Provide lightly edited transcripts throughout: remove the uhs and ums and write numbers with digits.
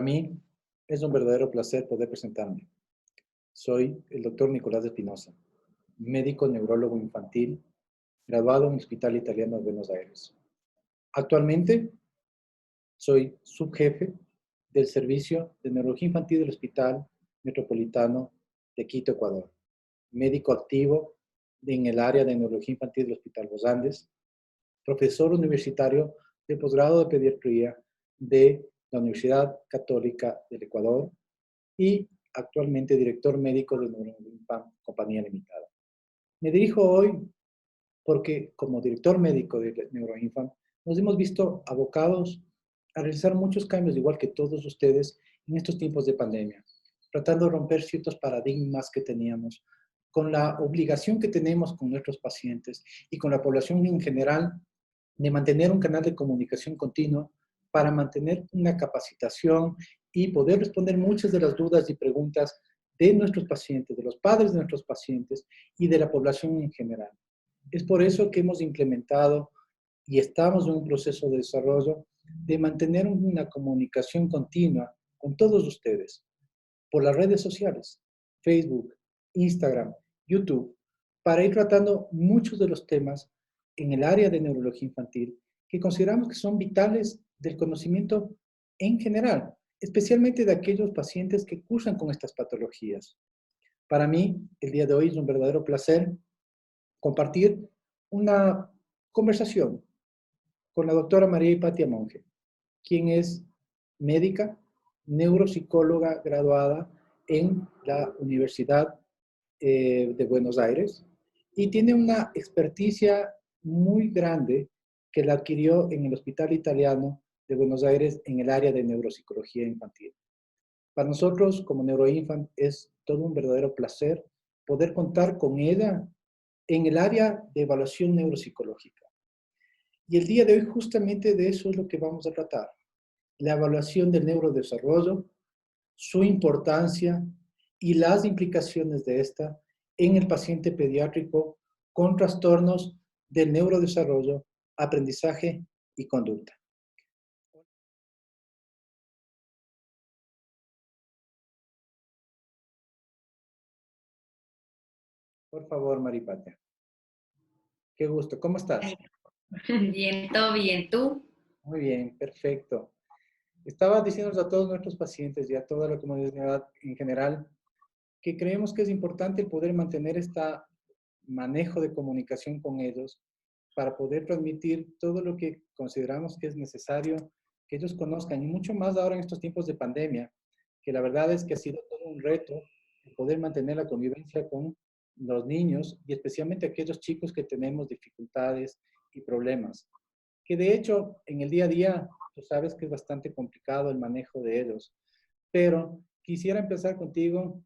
Para mí es un verdadero placer poder presentarme. Soy el doctor Nicolás Espinosa, médico neurólogo infantil, graduado en el Hospital Italiano de Buenos Aires. Actualmente soy subjefe del Servicio de Neurología Infantil del Hospital Metropolitano de Quito, Ecuador. Médico activo en el área de Neurología Infantil del Hospital Los Andes, profesor universitario de posgrado de pediatría de la Universidad Católica del Ecuador y actualmente director médico de Neuroinfant Compañía Limitada. Me dirijo hoy porque como director médico de Neuroinfant nos hemos visto abocados a realizar muchos cambios, igual que todos ustedes, en estos tiempos de pandemia, tratando de romper ciertos paradigmas que teníamos, con la obligación que tenemos con nuestros pacientes y con la población en general de mantener un canal de comunicación continuo para mantener una capacitación y poder responder muchas de las dudas y preguntas de nuestros pacientes, de los padres de nuestros pacientes y de la población en general. Es por eso que hemos implementado y estamos en un proceso de desarrollo de mantener una comunicación continua con todos ustedes por las redes sociales, Facebook, Instagram, YouTube, para ir tratando muchos de los temas en el área de neurología infantil que consideramos que son vitales del conocimiento en general, especialmente de aquellos pacientes que cursan con estas patologías. Para mí, el día de hoy es un verdadero placer compartir una conversación con la doctora María Hipatia Monge, quien es médica, neuropsicóloga graduada en la Universidad de Buenos Aires y tiene una experticia muy grande que la adquirió en el Hospital Italiano de Buenos Aires en el área de neuropsicología infantil. Para nosotros, como Neuroinfant, es todo un verdadero placer poder contar con ella en el área de evaluación neuropsicológica. Y el día de hoy justamente de eso es lo que vamos a tratar. La evaluación del neurodesarrollo, su importancia y las implicaciones de esta en el paciente pediátrico con trastornos del neurodesarrollo, aprendizaje y conducta. Por favor, Maripata. Qué gusto. ¿Cómo estás? Bien, todo bien. ¿Tú? Muy bien, perfecto. Estaba diciéndoles a todos nuestros pacientes y a toda la comunidad en general que creemos que es importante el poder mantener este manejo de comunicación con ellos para poder transmitir todo lo que consideramos que es necesario que ellos conozcan, y mucho más ahora en estos tiempos de pandemia, que la verdad es que ha sido todo un reto el poder mantener la convivencia con los niños y especialmente aquellos chicos que tenemos dificultades y problemas, que de hecho en el día a día tú sabes que es bastante complicado el manejo de ellos, pero quisiera empezar contigo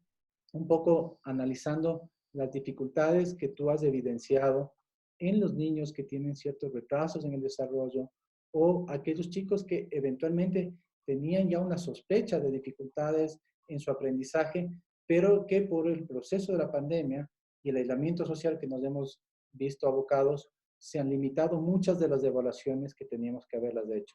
un poco analizando las dificultades que tú has evidenciado en los niños que tienen ciertos retrasos en el desarrollo o aquellos chicos que eventualmente tenían ya una sospecha de dificultades en su aprendizaje, pero que por el proceso de la pandemia y el aislamiento social que nos hemos visto abocados, se han limitado muchas de las evaluaciones que teníamos que haberlas hecho.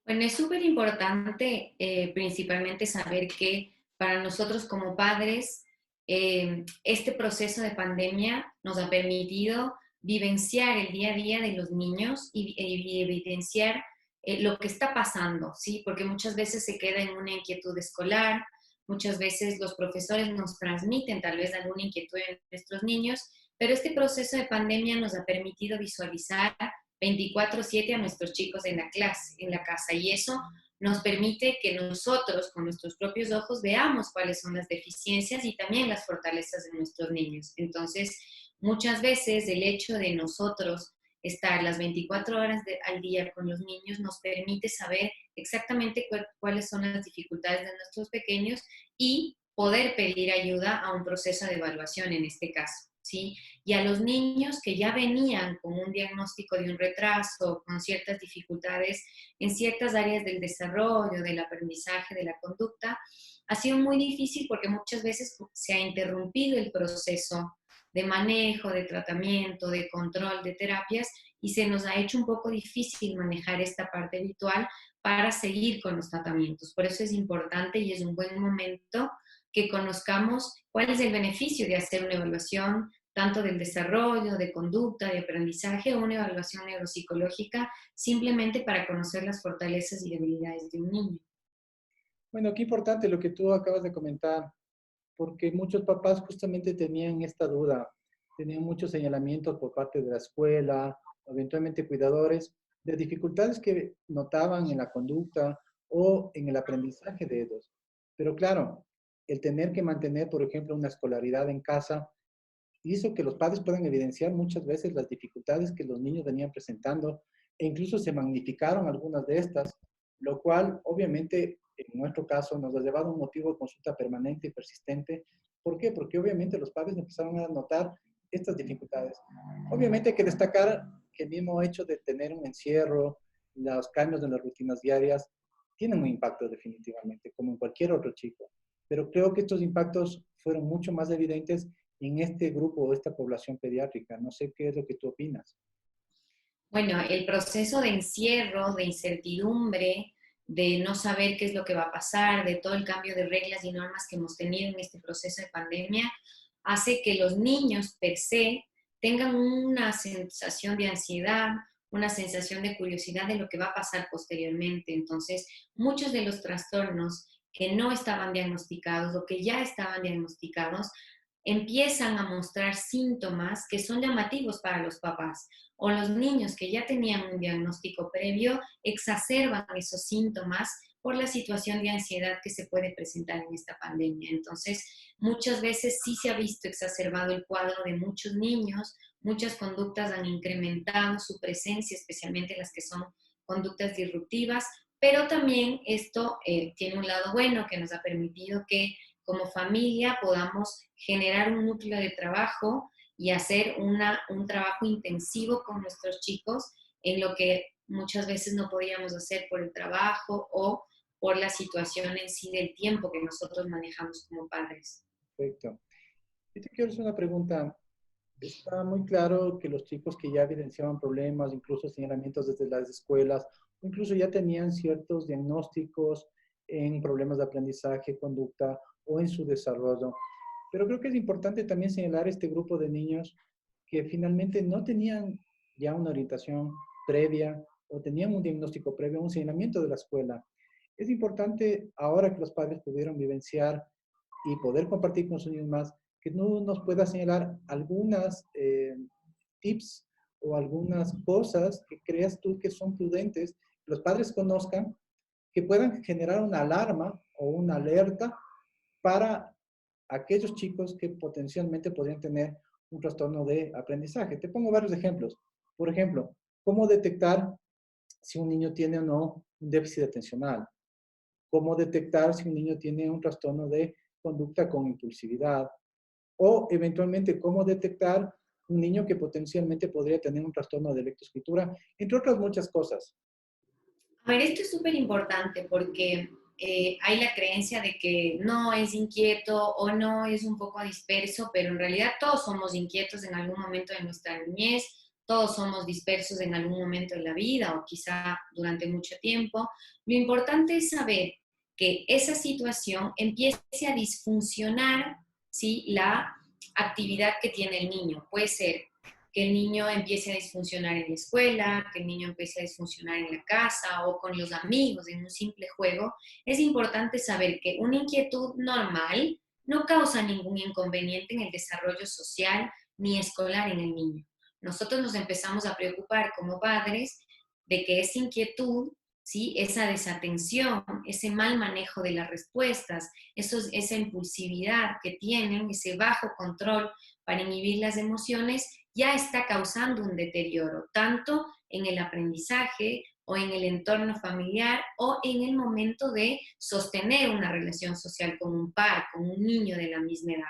Bueno, es súper importante principalmente saber que para nosotros como padres, este proceso de pandemia nos ha permitido vivenciar el día a día de los niños y evidenciar lo que está pasando, ¿sí? Porque muchas veces se queda en una inquietud escolar, muchas veces los profesores nos transmiten tal vez alguna inquietud en nuestros niños, pero este proceso de pandemia nos ha permitido visualizar 24/7 a nuestros chicos en la clase, en la casa, y eso nos permite que nosotros con nuestros propios ojos veamos cuáles son las deficiencias y también las fortalezas de nuestros niños. Entonces, muchas veces el hecho de nosotros estar las 24 horas al día con los niños nos permite saber exactamente cuáles son las dificultades de nuestros pequeños y poder pedir ayuda a un proceso de evaluación en este caso, ¿sí? Y a los niños que ya venían con un diagnóstico de un retraso, con ciertas dificultades en ciertas áreas del desarrollo, del aprendizaje, de la conducta, ha sido muy difícil porque muchas veces se ha interrumpido el proceso de manejo, de tratamiento, de control, de terapias, y se nos ha hecho un poco difícil manejar esta parte virtual para seguir con los tratamientos. Por eso es importante y es un buen momento que conozcamos cuál es el beneficio de hacer una evaluación tanto del desarrollo, de conducta, de aprendizaje o una evaluación neuropsicológica simplemente para conocer las fortalezas y debilidades de un niño. Bueno, qué importante lo que tú acabas de comentar, porque muchos papás justamente tenían esta duda, tenían muchos señalamientos por parte de la escuela, eventualmente cuidadores, de dificultades que notaban en la conducta o en el aprendizaje de ellos. Pero claro, el tener que mantener, por ejemplo, una escolaridad en casa hizo que los padres puedan evidenciar muchas veces las dificultades que los niños venían presentando e incluso se magnificaron algunas de estas, lo cual obviamente en nuestro caso nos ha llevado a un motivo de consulta permanente y persistente. ¿Por qué? Porque obviamente los padres empezaron a notar estas dificultades. Obviamente hay que destacar que el mismo hecho de tener un encierro, los cambios en las rutinas diarias, tienen un impacto definitivamente, como en cualquier otro chico. Pero creo que estos impactos fueron mucho más evidentes en este grupo o esta población pediátrica. No sé qué es lo que tú opinas. Bueno, el proceso de encierro, de incertidumbre, de no saber qué es lo que va a pasar, de todo el cambio de reglas y normas que hemos tenido en este proceso de pandemia, hace que los niños per se tengan una sensación de ansiedad, una sensación de curiosidad de lo que va a pasar posteriormente. Entonces, muchos de los trastornos que no estaban diagnosticados o que ya estaban diagnosticados empiezan a mostrar síntomas que son llamativos para los papás, o los niños que ya tenían un diagnóstico previo exacerban esos síntomas por la situación de ansiedad que se puede presentar en esta pandemia. Entonces, muchas veces sí se ha visto exacerbado el cuadro de muchos niños, muchas conductas han incrementado su presencia, especialmente las que son conductas disruptivas, pero también esto tiene un lado bueno que nos ha permitido que como familia podamos generar un núcleo de trabajo y hacer un trabajo intensivo con nuestros chicos en lo que muchas veces no podíamos hacer por el trabajo o por la situación en sí del tiempo que nosotros manejamos como padres. Perfecto. Yo te quiero hacer una pregunta. Está muy claro que los chicos que ya evidenciaban problemas, incluso señalamientos desde las escuelas, incluso ya tenían ciertos diagnósticos en problemas de aprendizaje, conducta o en su desarrollo. Pero creo que es importante también señalar este grupo de niños que finalmente no tenían ya una orientación previa o tenían un diagnóstico previo, un señalamiento de la escuela. Es importante ahora que los padres pudieron vivenciar y poder compartir con sus niños más, que no nos pueda señalar algunas tips o algunas cosas que creas tú que son prudentes, que los padres conozcan, que puedan generar una alarma o una alerta para aquellos chicos que potencialmente podrían tener un trastorno de aprendizaje. Te pongo varios ejemplos. Por ejemplo, cómo detectar si un niño tiene o no un déficit atencional, cómo detectar si un niño tiene un trastorno de conducta con impulsividad o eventualmente cómo detectar un niño que potencialmente podría tener un trastorno de lectoescritura, entre otras muchas cosas. A ver, esto es súper importante porque hay la creencia de que no es inquieto o no es un poco disperso, pero en realidad todos somos inquietos en algún momento de nuestra niñez, todos somos dispersos en algún momento de la vida o quizá durante mucho tiempo. Lo importante es saber que esa situación empiece a disfuncionar, ¿sí? La actividad que tiene el niño. Puede ser que el niño empiece a disfuncionar en la escuela, que el niño empiece a disfuncionar en la casa o con los amigos en un simple juego, es importante saber que una inquietud normal no causa ningún inconveniente en el desarrollo social ni escolar en el niño. Nosotros nos empezamos a preocupar como padres de que esa inquietud, ¿sí? Esa desatención, ese mal manejo de las respuestas, esa impulsividad que tienen, ese bajo control para inhibir las emociones, ya está causando un deterioro, tanto en el aprendizaje o en el entorno familiar o en el momento de sostener una relación social con un par, con un niño de la misma edad.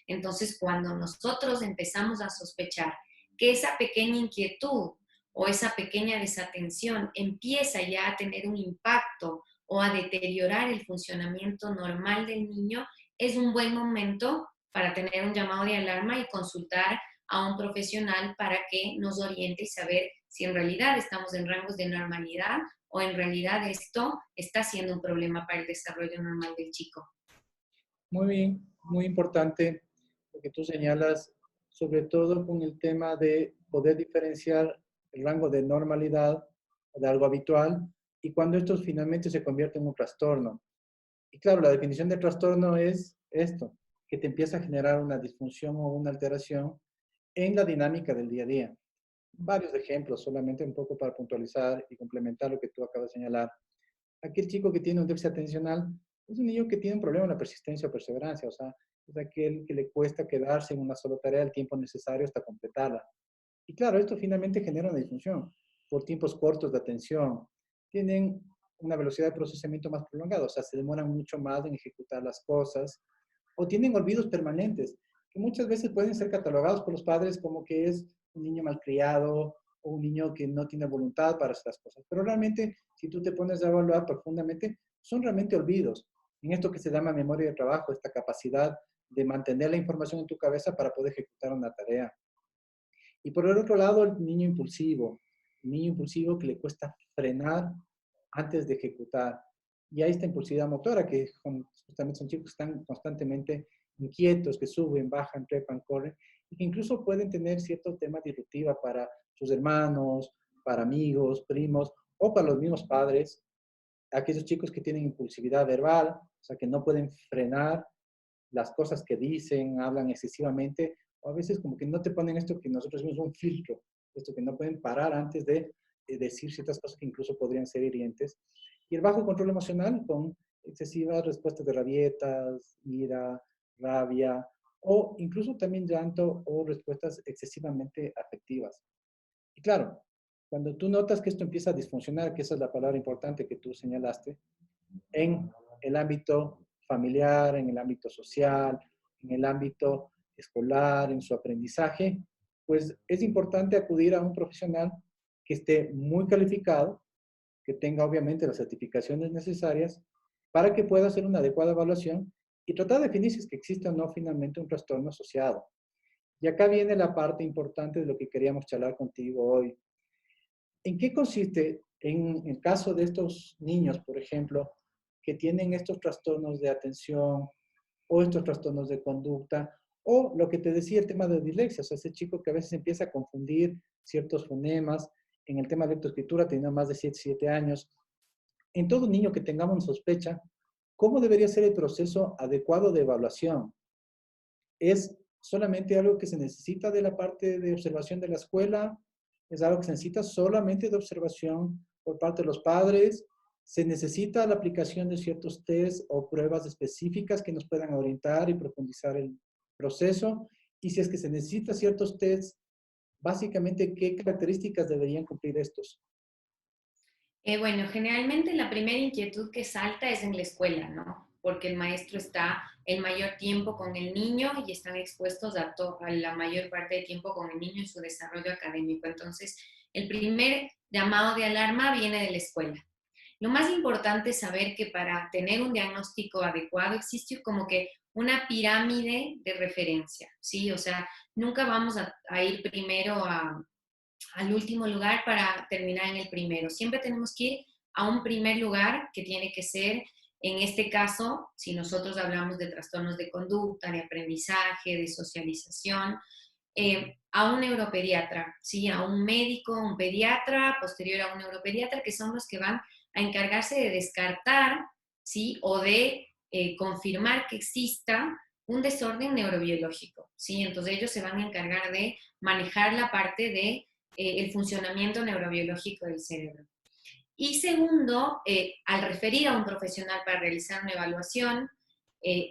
Entonces, cuando nosotros empezamos a sospechar que esa pequeña inquietud o esa pequeña desatención empieza ya a tener un impacto o a deteriorar el funcionamiento normal del niño, es un buen momento para tener un llamado de alarma y consultar a un profesional para que nos oriente y saber si en realidad estamos en rangos de normalidad o en realidad esto está siendo un problema para el desarrollo normal del chico. Muy bien, muy importante lo que tú señalas, sobre todo con el tema de poder diferenciar el rango de normalidad de algo habitual y cuando esto finalmente se convierte en un trastorno. Y claro, la definición de trastorno es esto, que te empieza a generar una disfunción o una alteración en la dinámica del día a día. Varios ejemplos, solamente un poco para puntualizar y complementar lo que tú acabas de señalar. Aquel chico que tiene un déficit atencional es un niño que tiene un problema en la persistencia o perseverancia, o sea, es aquel que le cuesta quedarse en una sola tarea el tiempo necesario hasta completarla. Y claro, esto finalmente genera una disfunción por tiempos cortos de atención. Tienen una velocidad de procesamiento más prolongada, o sea, se demoran mucho más en ejecutar las cosas o tienen olvidos permanentes, que muchas veces pueden ser catalogados por los padres como que es un niño malcriado o un niño que no tiene voluntad para hacer las cosas. Pero realmente, si tú te pones a evaluar profundamente, son realmente olvidos. En esto que se llama memoria de trabajo, esta capacidad de mantener la información en tu cabeza para poder ejecutar una tarea. Y por el otro lado, el niño impulsivo que le cuesta frenar antes de ejecutar. Y hay esta impulsividad motora, que justamente son chicos que están constantemente inquietos, que suben, bajan, trepan, corren, y que incluso pueden tener cierto tema disruptiva para sus hermanos, para amigos, primos, o para los mismos padres. Aquellos chicos que tienen impulsividad verbal, o sea, que no pueden frenar las cosas que dicen, hablan excesivamente, o a veces como que no te ponen esto que nosotros vemos un filtro, esto que no pueden parar antes de decir ciertas cosas que incluso podrían ser hirientes. Y el bajo control emocional con excesivas respuestas de rabietas, ira, rabia, o incluso también llanto o respuestas excesivamente afectivas. Y claro, cuando tú notas que esto empieza a disfuncionar, que esa es la palabra importante que tú señalaste, en el ámbito familiar, en el ámbito social, en el ámbito escolar, en su aprendizaje, pues es importante acudir a un profesional que esté muy calificado, que tenga obviamente las certificaciones necesarias para que pueda hacer una adecuada evaluación y tratar de definir si es que existe o no finalmente un trastorno asociado. Y acá viene la parte importante de lo que queríamos charlar contigo hoy. ¿En qué consiste, en el caso de estos niños, por ejemplo, que tienen estos trastornos de atención o estos trastornos de conducta, o lo que te decía, el tema de dislexia, o sea, ese chico que a veces empieza a confundir ciertos fonemas, en el tema de lectoescritura, teniendo más de 7 años, en todo niño que tengamos sospecha, ¿cómo debería ser el proceso adecuado de evaluación? ¿Es solamente algo que se necesita de la parte de observación de la escuela? ¿Es algo que se necesita solamente de observación por parte de los padres? ¿Se necesita la aplicación de ciertos test o pruebas específicas que nos puedan orientar y profundizar el proceso? Y si es que se necesita ciertos tests, básicamente, ¿qué características deberían cumplir estos? Bueno, generalmente la primera inquietud que salta es en la escuela, ¿no? Porque el maestro está el mayor tiempo con el niño y están expuestos a la mayor parte del tiempo con el niño en su desarrollo académico. Entonces, el primer llamado de alarma viene de la escuela. Lo más importante es saber que para tener un diagnóstico adecuado existe como que una pirámide de referencia, ¿sí? O sea, nunca vamos a ir primero al último lugar para terminar en el primero. Siempre tenemos que ir a un primer lugar que tiene que ser, en este caso, si nosotros hablamos de trastornos de conducta, de aprendizaje, de socialización, a un neuropediatra, ¿sí? A un médico, un pediatra, posterior a un neuropediatra, que son los que van a encargarse de descartar, ¿sí? O de confirmar que exista un desorden neurobiológico, ¿sí? Entonces ellos se van a encargar de manejar la parte de el funcionamiento neurobiológico del cerebro. Y segundo, al referir a un profesional para realizar una evaluación,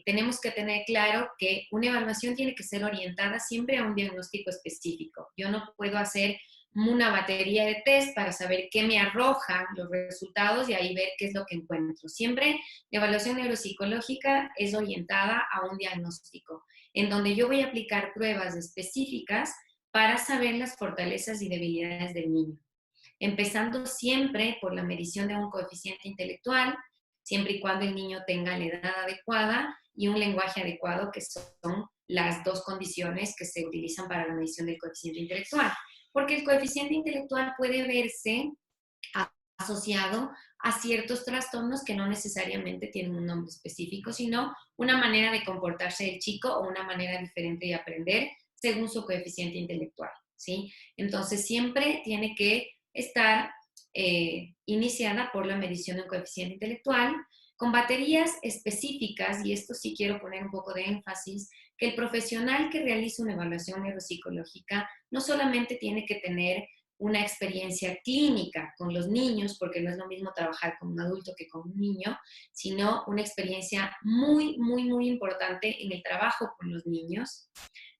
tenemos que tener claro que una evaluación tiene que ser orientada siempre a un diagnóstico específico. Yo no puedo hacer una batería de test para saber qué me arrojan los resultados y ahí ver qué es lo que encuentro. Siempre la evaluación neuropsicológica es orientada a un diagnóstico, en donde yo voy a aplicar pruebas específicas para saber las fortalezas y debilidades del niño, empezando siempre por la medición de un coeficiente intelectual, siempre y cuando el niño tenga la edad adecuada y un lenguaje adecuado, que son las dos condiciones que se utilizan para la medición del coeficiente intelectual, porque el coeficiente intelectual puede verse asociado a ciertos trastornos que no necesariamente tienen un nombre específico, sino una manera de comportarse del chico o una manera diferente de aprender según su coeficiente intelectual, ¿sí? Entonces, siempre tiene que estar iniciada por la medición del coeficiente intelectual con baterías específicas, y esto sí quiero poner un poco de énfasis, que el profesional que realiza una evaluación neuropsicológica no solamente tiene que tener una experiencia clínica con los niños, porque no es lo mismo trabajar con un adulto que con un niño, sino una experiencia muy, muy, muy importante en el trabajo con los niños.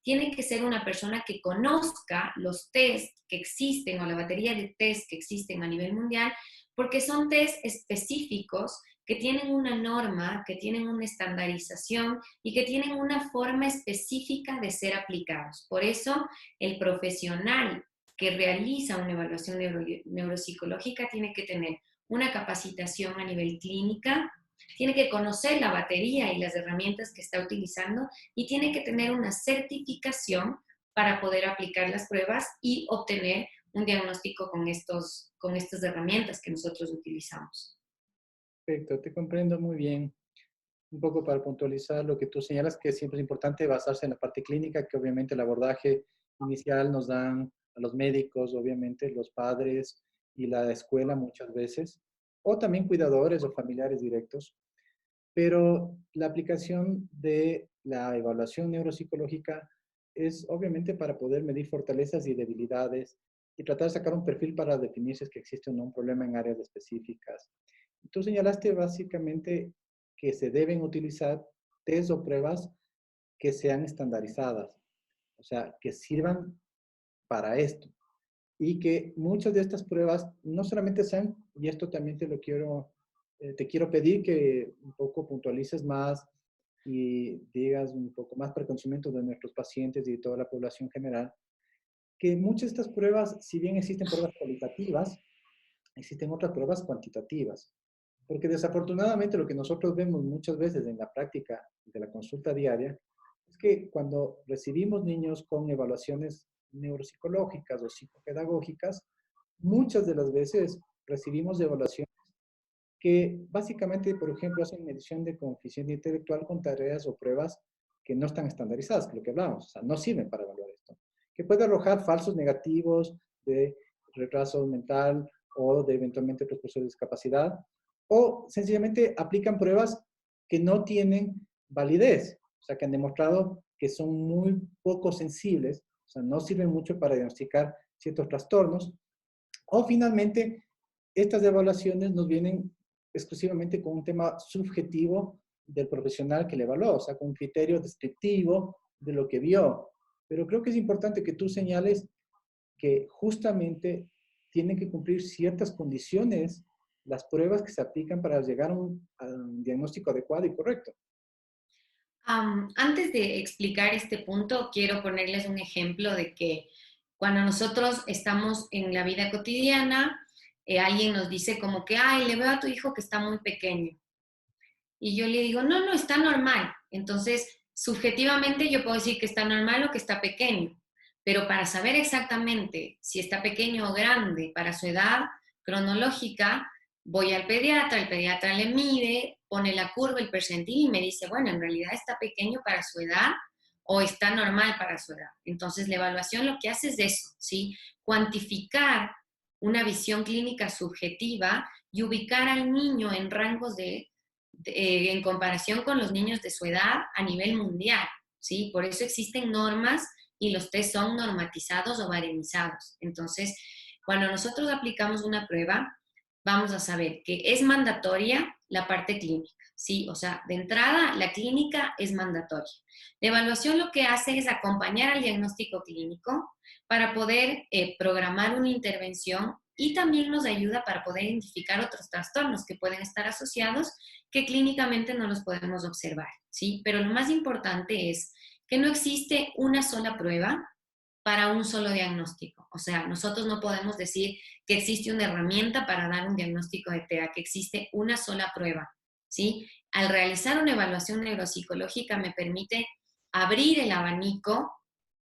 Tiene que ser una persona que conozca los test que existen o la batería de test que existen a nivel mundial, porque son test específicos que tienen una norma, que tienen una estandarización y que tienen una forma específica de ser aplicados. Por eso, el profesional que realiza una evaluación neuropsicológica tiene que tener una capacitación a nivel clínica, tiene que conocer la batería y las herramientas que está utilizando y tiene que tener una certificación para poder aplicar las pruebas y obtener un diagnóstico con estas herramientas que nosotros utilizamos. Perfecto, te comprendo muy bien. Un poco para puntualizar lo que tú señalas, que siempre es importante basarse en la parte clínica, que obviamente el abordaje inicial nos dan a los médicos, obviamente los padres y la escuela muchas veces, o también cuidadores o familiares directos. Pero la aplicación de la evaluación neuropsicológica es obviamente para poder medir fortalezas y debilidades y tratar de sacar un perfil para definir si es que existe o no un problema en áreas específicas. Tú señalaste básicamente que se deben utilizar test o pruebas que sean estandarizadas, o sea, que sirvan para esto. Y que muchas de estas pruebas no solamente sean, y esto también te quiero pedir que un poco puntualices más y digas un poco más para el conocimiento de nuestros pacientes y de toda la población general, que muchas de estas pruebas, si bien existen pruebas cualitativas, existen otras pruebas cuantitativas. Porque desafortunadamente lo que nosotros vemos muchas veces en la práctica de la consulta diaria es que cuando recibimos niños con evaluaciones neuropsicológicas o psicopedagógicas, muchas de las veces recibimos evaluaciones que básicamente, por ejemplo, hacen medición de coeficiente intelectual con tareas o pruebas que no están estandarizadas, que es lo que hablamos, o sea, no sirven para evaluar esto. Que puede arrojar falsos negativos de retraso mental o de eventualmente otros procesos de discapacidad, o sencillamente aplican pruebas que no tienen validez, o sea, que han demostrado que son muy poco sensibles, o sea, no sirven mucho para diagnosticar ciertos trastornos, o finalmente, estas evaluaciones nos vienen exclusivamente con un tema subjetivo del profesional que le evaluó, o sea, con un criterio descriptivo de lo que vio. Pero creo que es importante que tú señales que justamente tienen que cumplir ciertas condiciones las pruebas que se aplican para llegar a un diagnóstico adecuado y correcto. Antes de explicar este punto, quiero ponerles un ejemplo de que cuando nosotros estamos en la vida cotidiana, alguien nos dice como que, ay, le veo a tu hijo que está muy pequeño. Y yo le digo, no, no, está normal. Entonces, subjetivamente yo puedo decir que está normal o que está pequeño, pero para saber exactamente si está pequeño o grande para su edad cronológica, voy al pediatra, el pediatra le mide, pone la curva, el percentil y me dice, bueno, en realidad está pequeño para su edad o está normal para su edad. Entonces, la evaluación lo que hace es eso, ¿sí? Cuantificar una visión clínica subjetiva y ubicar al niño en rangos en comparación con los niños de su edad a nivel mundial, ¿sí? Por eso existen normas y los test son normatizados o baremizados. Entonces, cuando nosotros aplicamos una prueba, vamos a saber que es mandatoria la parte clínica, ¿sí? O sea, de entrada, la clínica es mandatoria. La evaluación lo que hace es acompañar al diagnóstico clínico para poder programar una intervención y también nos ayuda para poder identificar otros trastornos que pueden estar asociados que clínicamente no los podemos observar, ¿sí? Pero lo más importante es que no existe una sola prueba para un solo diagnóstico. O sea, nosotros no podemos decir que existe una herramienta para dar un diagnóstico de TEA, que existe una sola prueba, ¿sí? Al realizar una evaluación neuropsicológica me permite abrir el abanico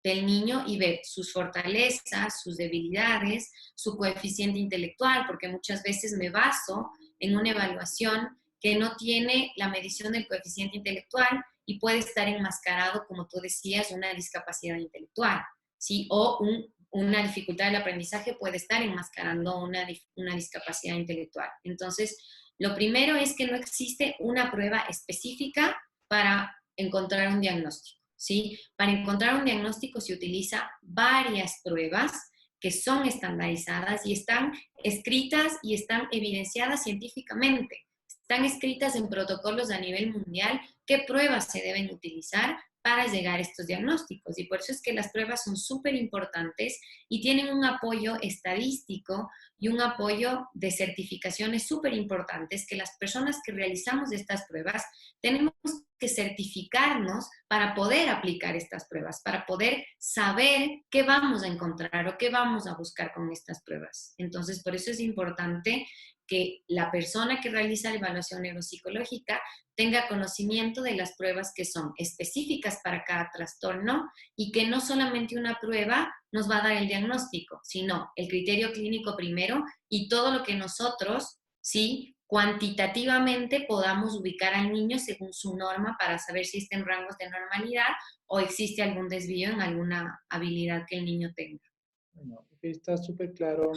del niño y ver sus fortalezas, sus debilidades, su coeficiente intelectual, porque muchas veces me baso en una evaluación que no tiene la medición del coeficiente intelectual y puede estar enmascarado, como tú decías, una discapacidad intelectual, ¿sí? O una dificultad del aprendizaje puede estar enmascarando una discapacidad intelectual. Entonces, lo primero es que no existe una prueba específica para encontrar un diagnóstico, ¿sí? Para encontrar un diagnóstico se utiliza varias pruebas que son estandarizadas y están escritas y están evidenciadas científicamente. Están escritas en protocolos a nivel mundial qué pruebas se deben utilizar para llegar a estos diagnósticos. Y por eso es que las pruebas son súper importantes y tienen un apoyo estadístico y un apoyo de certificaciones súper importantes que las personas que realizamos estas pruebas tenemos que certificarnos para poder aplicar estas pruebas, para poder saber qué vamos a encontrar o qué vamos a buscar con estas pruebas. Entonces, por eso es importante que la persona que realiza la evaluación neuropsicológica tenga conocimiento de las pruebas que son específicas para cada trastorno y que no solamente una prueba nos va a dar el diagnóstico, sino el criterio clínico primero y todo lo que nosotros, ¿sí?, cuantitativamente podamos ubicar al niño según su norma para saber si está en rangos de normalidad o existe algún desvío en alguna habilidad que el niño tenga. Bueno, está súper claro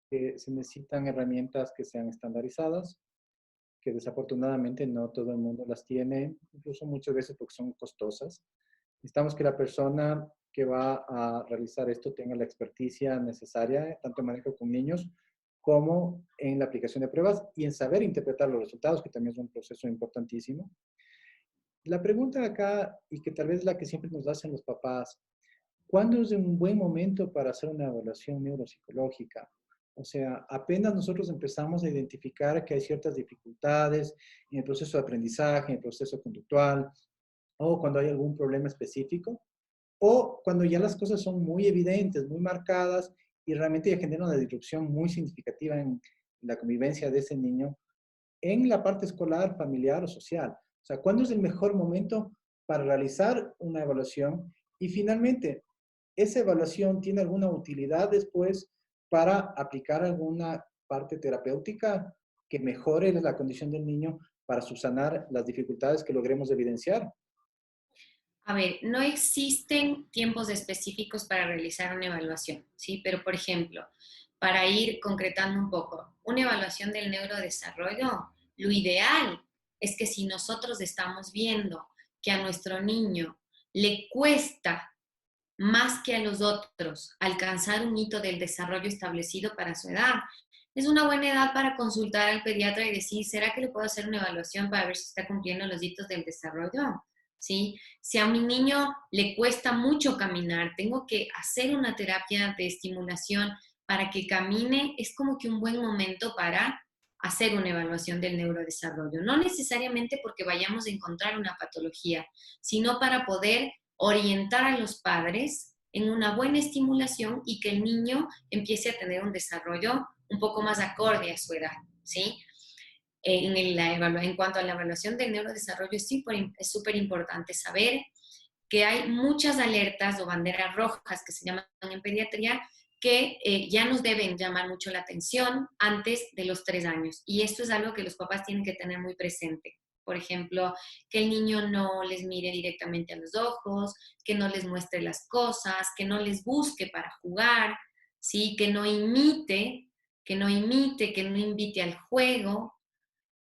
que se necesitan herramientas que sean estandarizadas, que desafortunadamente no todo el mundo las tiene, incluso muchas veces porque son costosas. Necesitamos que la persona que va a realizar esto tenga la experticia necesaria, tanto en manejo con niños como en la aplicación de pruebas y en saber interpretar los resultados, que también es un proceso importantísimo. La pregunta acá, y que tal vez es la que siempre nos hacen los papás, ¿cuándo es un buen momento para hacer una evaluación neuropsicológica? O sea, apenas nosotros empezamos a identificar que hay ciertas dificultades en el proceso de aprendizaje, en el proceso conductual, o cuando hay algún problema específico, o cuando ya las cosas son muy evidentes, muy marcadas y realmente ya generan una disrupción muy significativa en la convivencia de ese niño en la parte escolar, familiar o social. O sea, ¿cuándo es el mejor momento para realizar una evaluación? Y finalmente, ¿esa evaluación tiene alguna utilidad después para aplicar alguna parte terapéutica que mejore la condición del niño para subsanar las dificultades que logremos evidenciar? A ver, no existen tiempos específicos para realizar una evaluación, ¿sí? Pero, por ejemplo, para ir concretando un poco, una evaluación del neurodesarrollo, lo ideal es que si nosotros estamos viendo que a nuestro niño le cuesta más que a los otros alcanzar un hito del desarrollo establecido para su edad, es una buena edad para consultar al pediatra y decir, ¿será que le puedo hacer una evaluación para ver si está cumpliendo los hitos del desarrollo? ¿Sí? Si a mi niño le cuesta mucho caminar, tengo que hacer una terapia de estimulación para que camine, es como que un buen momento para hacer una evaluación del neurodesarrollo. No necesariamente porque vayamos a encontrar una patología, sino para poder orientar a los padres en una buena estimulación y que el niño empiece a tener un desarrollo un poco más acorde a su edad, ¿sí? En cuanto a la evaluación del neurodesarrollo, es súper importante saber que hay muchas alertas o banderas rojas que se llaman en pediatría que ya nos deben llamar mucho la atención antes de los 3 años. Y esto es algo que los papás tienen que tener muy presente. Por ejemplo, que el niño no les mire directamente a los ojos, que no les muestre las cosas, que no les busque para jugar, ¿sí? Que no invite al juego,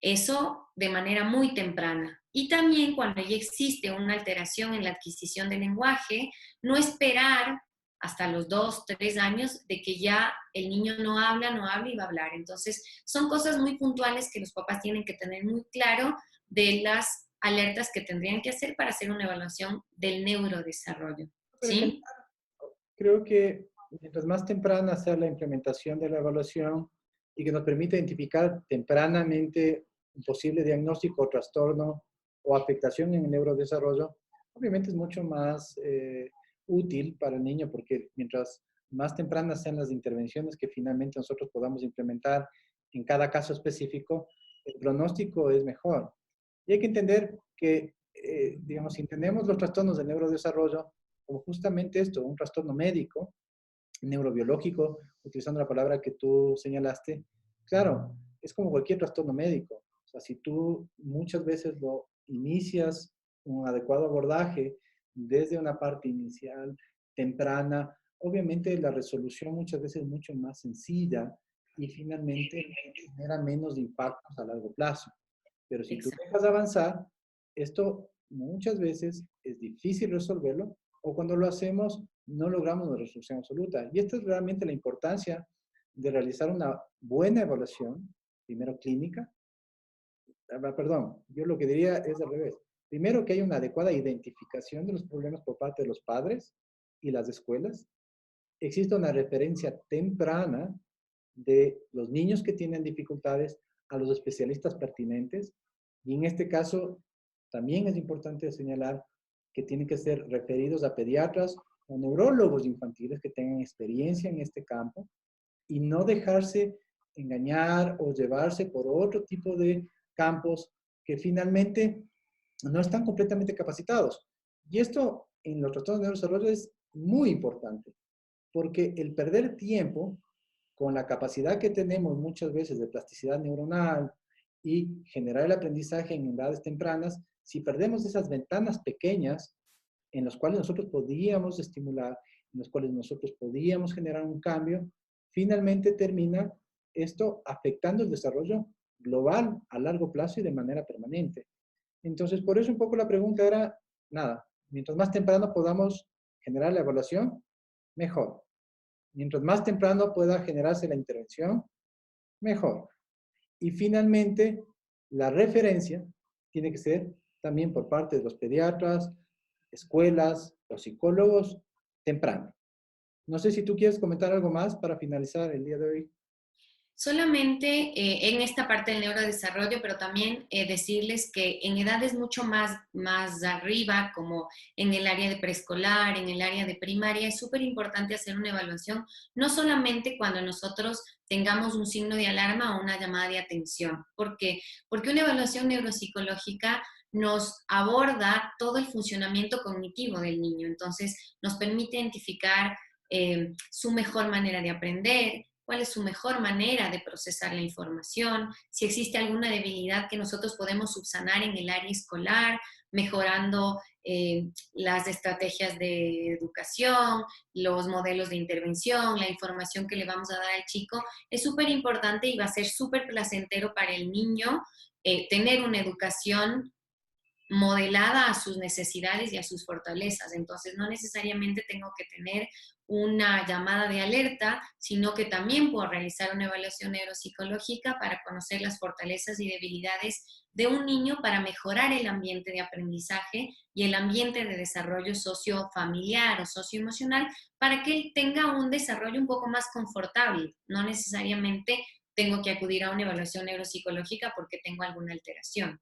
eso de manera muy temprana. Y también cuando ya existe una alteración en la adquisición del lenguaje, no esperar hasta los 2, 3 años de que ya el niño no habla y va a hablar. Entonces, son cosas muy puntuales que los papás tienen que tener muy claro de las alertas que tendrían que hacer para hacer una evaluación del neurodesarrollo. Pero genial. ¿Sí? Creo que mientras más temprana sea la implementación de la evaluación y que nos permita identificar tempranamente un posible diagnóstico o trastorno o afectación en el neurodesarrollo, obviamente es mucho más útil para el niño porque mientras más tempranas sean las intervenciones que finalmente nosotros podamos implementar en cada caso específico, el pronóstico es mejor. Y hay que entender que digamos, si entendemos los trastornos del neurodesarrollo como justamente esto, un trastorno médico, neurobiológico, utilizando la palabra que tú señalaste, claro, es como cualquier trastorno médico. O sea, si tú muchas veces lo inicias un adecuado abordaje desde una parte inicial, temprana, obviamente la resolución muchas veces es mucho más sencilla y finalmente genera menos impactos a largo plazo. Pero si tú Exacto. dejas de avanzar, esto muchas veces es difícil resolverlo o cuando lo hacemos no logramos una resolución absoluta. Y esta es realmente la importancia de realizar una buena evaluación, primero clínica. Perdón, yo lo que diría es al revés. Primero que haya una adecuada identificación de los problemas por parte de los padres y las escuelas. Existe una referencia temprana de los niños que tienen dificultades a los especialistas pertinentes. Y en este caso, también es importante señalar que tienen que ser referidos a pediatras o neurólogos infantiles que tengan experiencia en este campo y no dejarse engañar o llevarse por otro tipo de campos que finalmente no están completamente capacitados. Y esto en los trastornos de neurodesarrollo es muy importante, porque el perder tiempo con la capacidad que tenemos muchas veces de plasticidad neuronal y generar el aprendizaje en edades tempranas, si perdemos esas ventanas pequeñas en las cuales nosotros podíamos estimular, en las cuales nosotros podíamos generar un cambio, finalmente termina esto afectando el desarrollo global a largo plazo y de manera permanente. Entonces, por eso un poco la pregunta era, nada, mientras más temprano podamos generar la evaluación, mejor. Mientras más temprano pueda generarse la intervención, mejor. Y finalmente, la referencia tiene que ser también por parte de los pediatras, escuelas, los psicólogos, temprano. No sé si tú quieres comentar algo más para finalizar el día de hoy. Solamente en esta parte del neurodesarrollo, pero también decirles que en edades mucho más arriba, como en el área de preescolar, en el área de primaria, es súper importante hacer una evaluación, no solamente cuando nosotros tengamos un signo de alarma o una llamada de atención. ¿Por qué? Porque una evaluación neuropsicológica nos aborda todo el funcionamiento cognitivo del niño, entonces nos permite identificar su mejor manera de aprender, cuál es su mejor manera de procesar la información, si existe alguna debilidad que nosotros podemos subsanar en el área escolar, mejorando las estrategias de educación, los modelos de intervención, la información que le vamos a dar al chico, es súper importante y va a ser súper placentero para el niño tener una educación modelada a sus necesidades y a sus fortalezas. Entonces, no necesariamente tengo que tener una llamada de alerta, sino que también puedo realizar una evaluación neuropsicológica para conocer las fortalezas y debilidades de un niño para mejorar el ambiente de aprendizaje y el ambiente de desarrollo sociofamiliar o socioemocional para que él tenga un desarrollo un poco más confortable. No necesariamente tengo que acudir a una evaluación neuropsicológica porque tengo alguna alteración.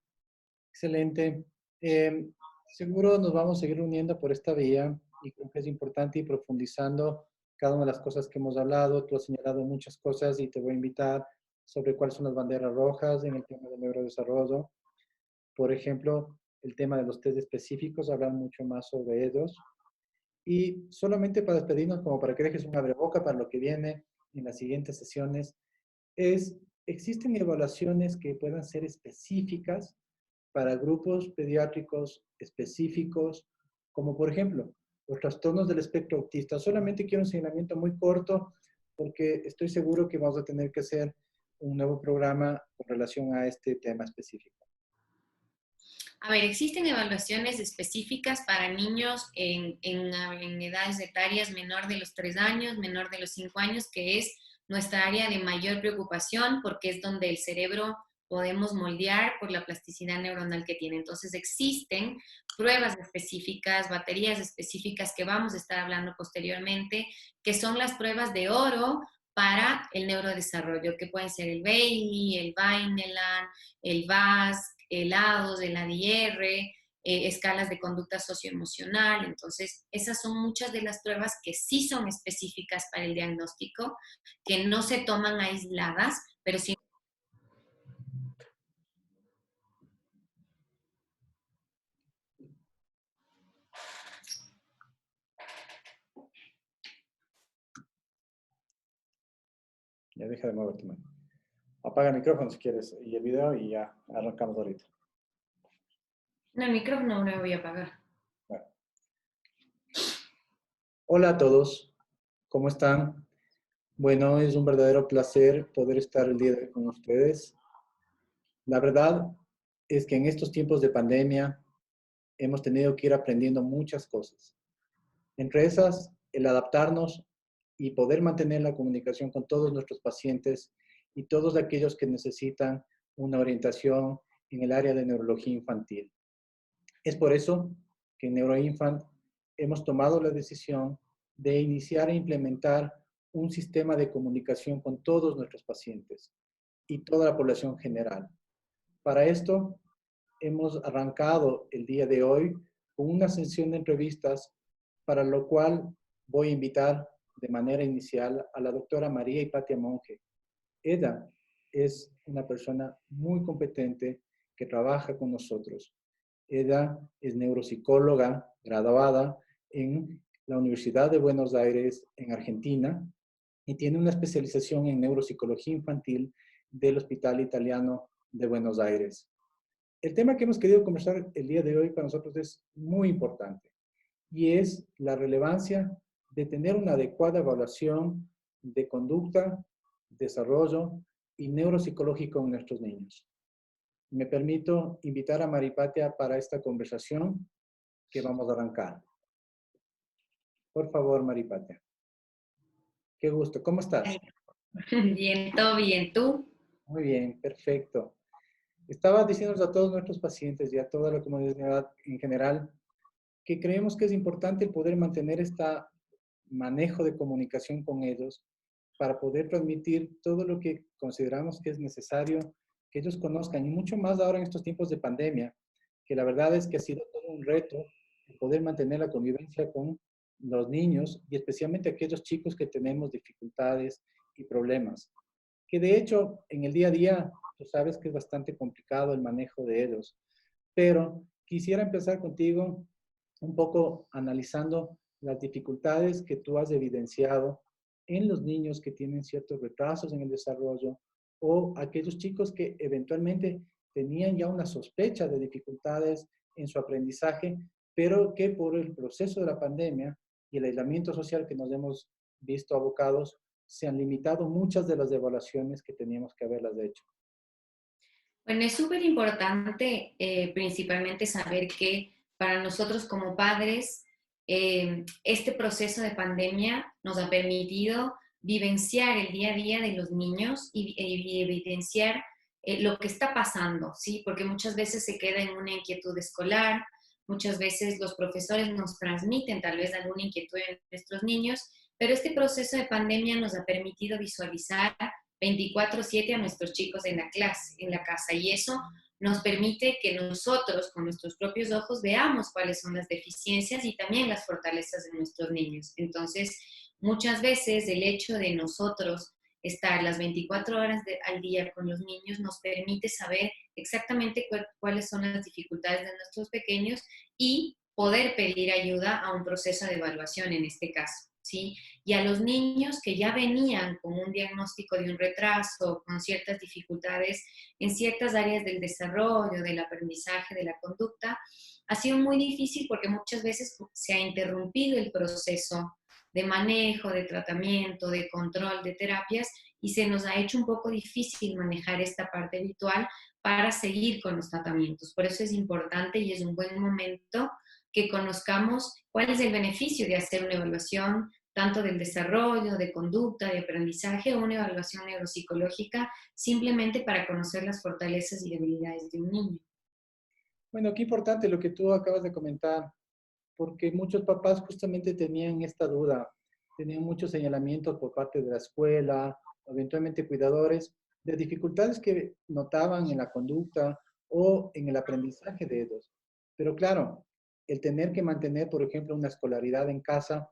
Excelente. Eh, Seguro nos vamos a seguir uniendo por esta vía y creo que es importante ir profundizando cada una de las cosas que hemos hablado. Tú has señalado muchas cosas y te voy a invitar sobre cuáles son las banderas rojas en el tema del neurodesarrollo. Por ejemplo, el tema de los test específicos, hablar mucho más sobre ellos. Y solamente para despedirnos, como para que dejes un abreboca para lo que viene en las siguientes sesiones, existen evaluaciones que puedan ser específicas para grupos pediátricos específicos, como por ejemplo los trastornos del espectro autista. Solamente quiero un señalamiento muy corto porque estoy seguro que vamos a tener que hacer un nuevo programa con relación a este tema específico. A ver, existen evaluaciones específicas para niños en edades etarias menor de los 3 años, menor de los 5 años, que es nuestra área de mayor preocupación porque es donde el cerebro podemos moldear por la plasticidad neuronal que tiene. Entonces existen pruebas específicas, baterías específicas que vamos a estar hablando posteriormente, que son las pruebas de oro para el neurodesarrollo, que pueden ser el Bailey, el Vineland, el VAS, helados, el ADR, escalas de conducta socioemocional. Entonces, esas son muchas de las pruebas que sí son específicas para el diagnóstico, que no se toman aisladas, pero sí. Ya deja de moverte, man. Apaga el micrófono si quieres y el video y ya arrancamos ahorita. No, el micrófono no lo voy a apagar. Bueno. Hola a todos, ¿cómo están? Bueno, es un verdadero placer poder estar el día de hoy con ustedes. La verdad es que en estos tiempos de pandemia hemos tenido que ir aprendiendo muchas cosas. Entre esas, el adaptarnos y poder mantener la comunicación con todos nuestros pacientes y todos aquellos que necesitan una orientación en el área de neurología infantil. Es por eso que en NeuroInfant hemos tomado la decisión de iniciar e implementar un sistema de comunicación con todos nuestros pacientes y toda la población general. Para esto, hemos arrancado el día de hoy con una sesión de entrevistas, para lo cual voy a invitar de manera inicial a la doctora María Hipatia Monge. Ella es una persona muy competente que trabaja con nosotros. Ella es neuropsicóloga graduada en la Universidad de Buenos Aires, en Argentina, y tiene una especialización en neuropsicología infantil del Hospital Italiano de Buenos Aires. El tema que hemos querido conversar el día de hoy para nosotros es muy importante y es la relevancia de tener una adecuada evaluación de conducta, desarrollo y neuropsicológico en nuestros niños. Me permito invitar a Maripatia para esta conversación que vamos a arrancar. Por favor, Maripatia. Qué gusto. ¿Cómo estás? Bien, todo bien. ¿Tú? Muy bien, perfecto. Estaba diciéndoles a todos nuestros pacientes y a toda la comunidad en general que creemos que es importante el poder mantener este manejo de comunicación con ellos para poder transmitir todo lo que consideramos que es necesario que ellos conozcan, y mucho más ahora en estos tiempos de pandemia, que la verdad es que ha sido todo un reto el poder mantener la convivencia con los niños y especialmente aquellos chicos que tenemos dificultades y problemas, que de hecho en el día a día tú sabes que es bastante complicado el manejo de ellos, pero quisiera empezar contigo un poco analizando las dificultades que tú has evidenciado en los niños que tienen ciertos retrasos en el desarrollo o aquellos chicos que eventualmente tenían ya una sospecha de dificultades en su aprendizaje, pero que por el proceso de la pandemia y el aislamiento social que nos hemos visto abocados, se han limitado muchas de las evaluaciones que teníamos que haberlas hecho. Bueno, es súper importante principalmente saber que para nosotros como padres, este proceso de pandemia nos ha permitido vivenciar el día a día de los niños y evidenciar lo que está pasando, ¿sí? Porque muchas veces se queda en una inquietud escolar, muchas veces los profesores nos transmiten tal vez alguna inquietud en nuestros niños, pero este proceso de pandemia nos ha permitido visualizar 24/7 a nuestros chicos en la clase, en la casa, y eso nos permite que nosotros con nuestros propios ojos veamos cuáles son las deficiencias y también las fortalezas de nuestros niños. Entonces, muchas veces el hecho de nosotros estar las 24 horas al día con los niños nos permite saber exactamente cuáles son las dificultades de nuestros pequeños y poder pedir ayuda a un proceso de evaluación en este caso, ¿sí? Y a los niños que ya venían con un diagnóstico de un retraso, con ciertas dificultades en ciertas áreas del desarrollo, del aprendizaje, de la conducta, ha sido muy difícil porque muchas veces se ha interrumpido el proceso de manejo, de tratamiento, de control, de terapias, y se nos ha hecho un poco difícil manejar esta parte virtual para seguir con los tratamientos. Por eso es importante y es un buen momento que conozcamos cuál es el beneficio de hacer una evaluación tanto del desarrollo, de conducta, de aprendizaje, o una evaluación neuropsicológica, simplemente para conocer las fortalezas y debilidades de un niño. Bueno, qué importante lo que tú acabas de comentar, porque muchos papás justamente tenían esta duda, tenían muchos señalamientos por parte de la escuela, eventualmente cuidadores, de dificultades que notaban en la conducta o en el aprendizaje de ellos. Pero claro, el tener que mantener, por ejemplo, una escolaridad en casa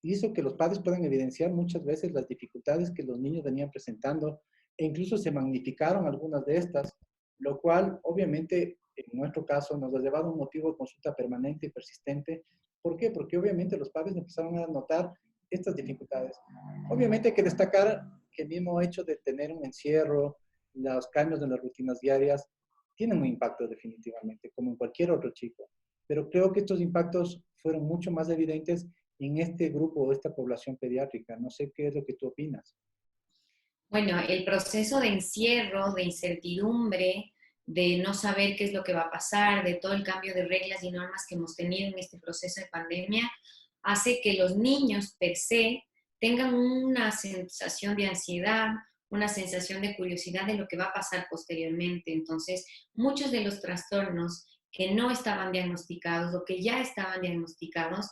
hizo que los padres puedan evidenciar muchas veces las dificultades que los niños venían presentando e incluso se magnificaron algunas de estas, lo cual obviamente en nuestro caso nos ha llevado a un motivo de consulta permanente y persistente. ¿Por qué? Porque obviamente los padres empezaron a notar estas dificultades. Obviamente hay que destacar que el mismo hecho de tener un encierro, los cambios en las rutinas diarias, tienen un impacto definitivamente, como en cualquier otro chico. Pero creo que estos impactos fueron mucho más evidentes en este grupo o esta población pediátrica. No sé qué es lo que tú opinas. Bueno, el proceso de encierro, de incertidumbre, de no saber qué es lo que va a pasar, de todo el cambio de reglas y normas que hemos tenido en este proceso de pandemia, hace que los niños per se tengan una sensación de ansiedad, una sensación de curiosidad de lo que va a pasar posteriormente. Entonces, muchos de los trastornos que no estaban diagnosticados o que ya estaban diagnosticados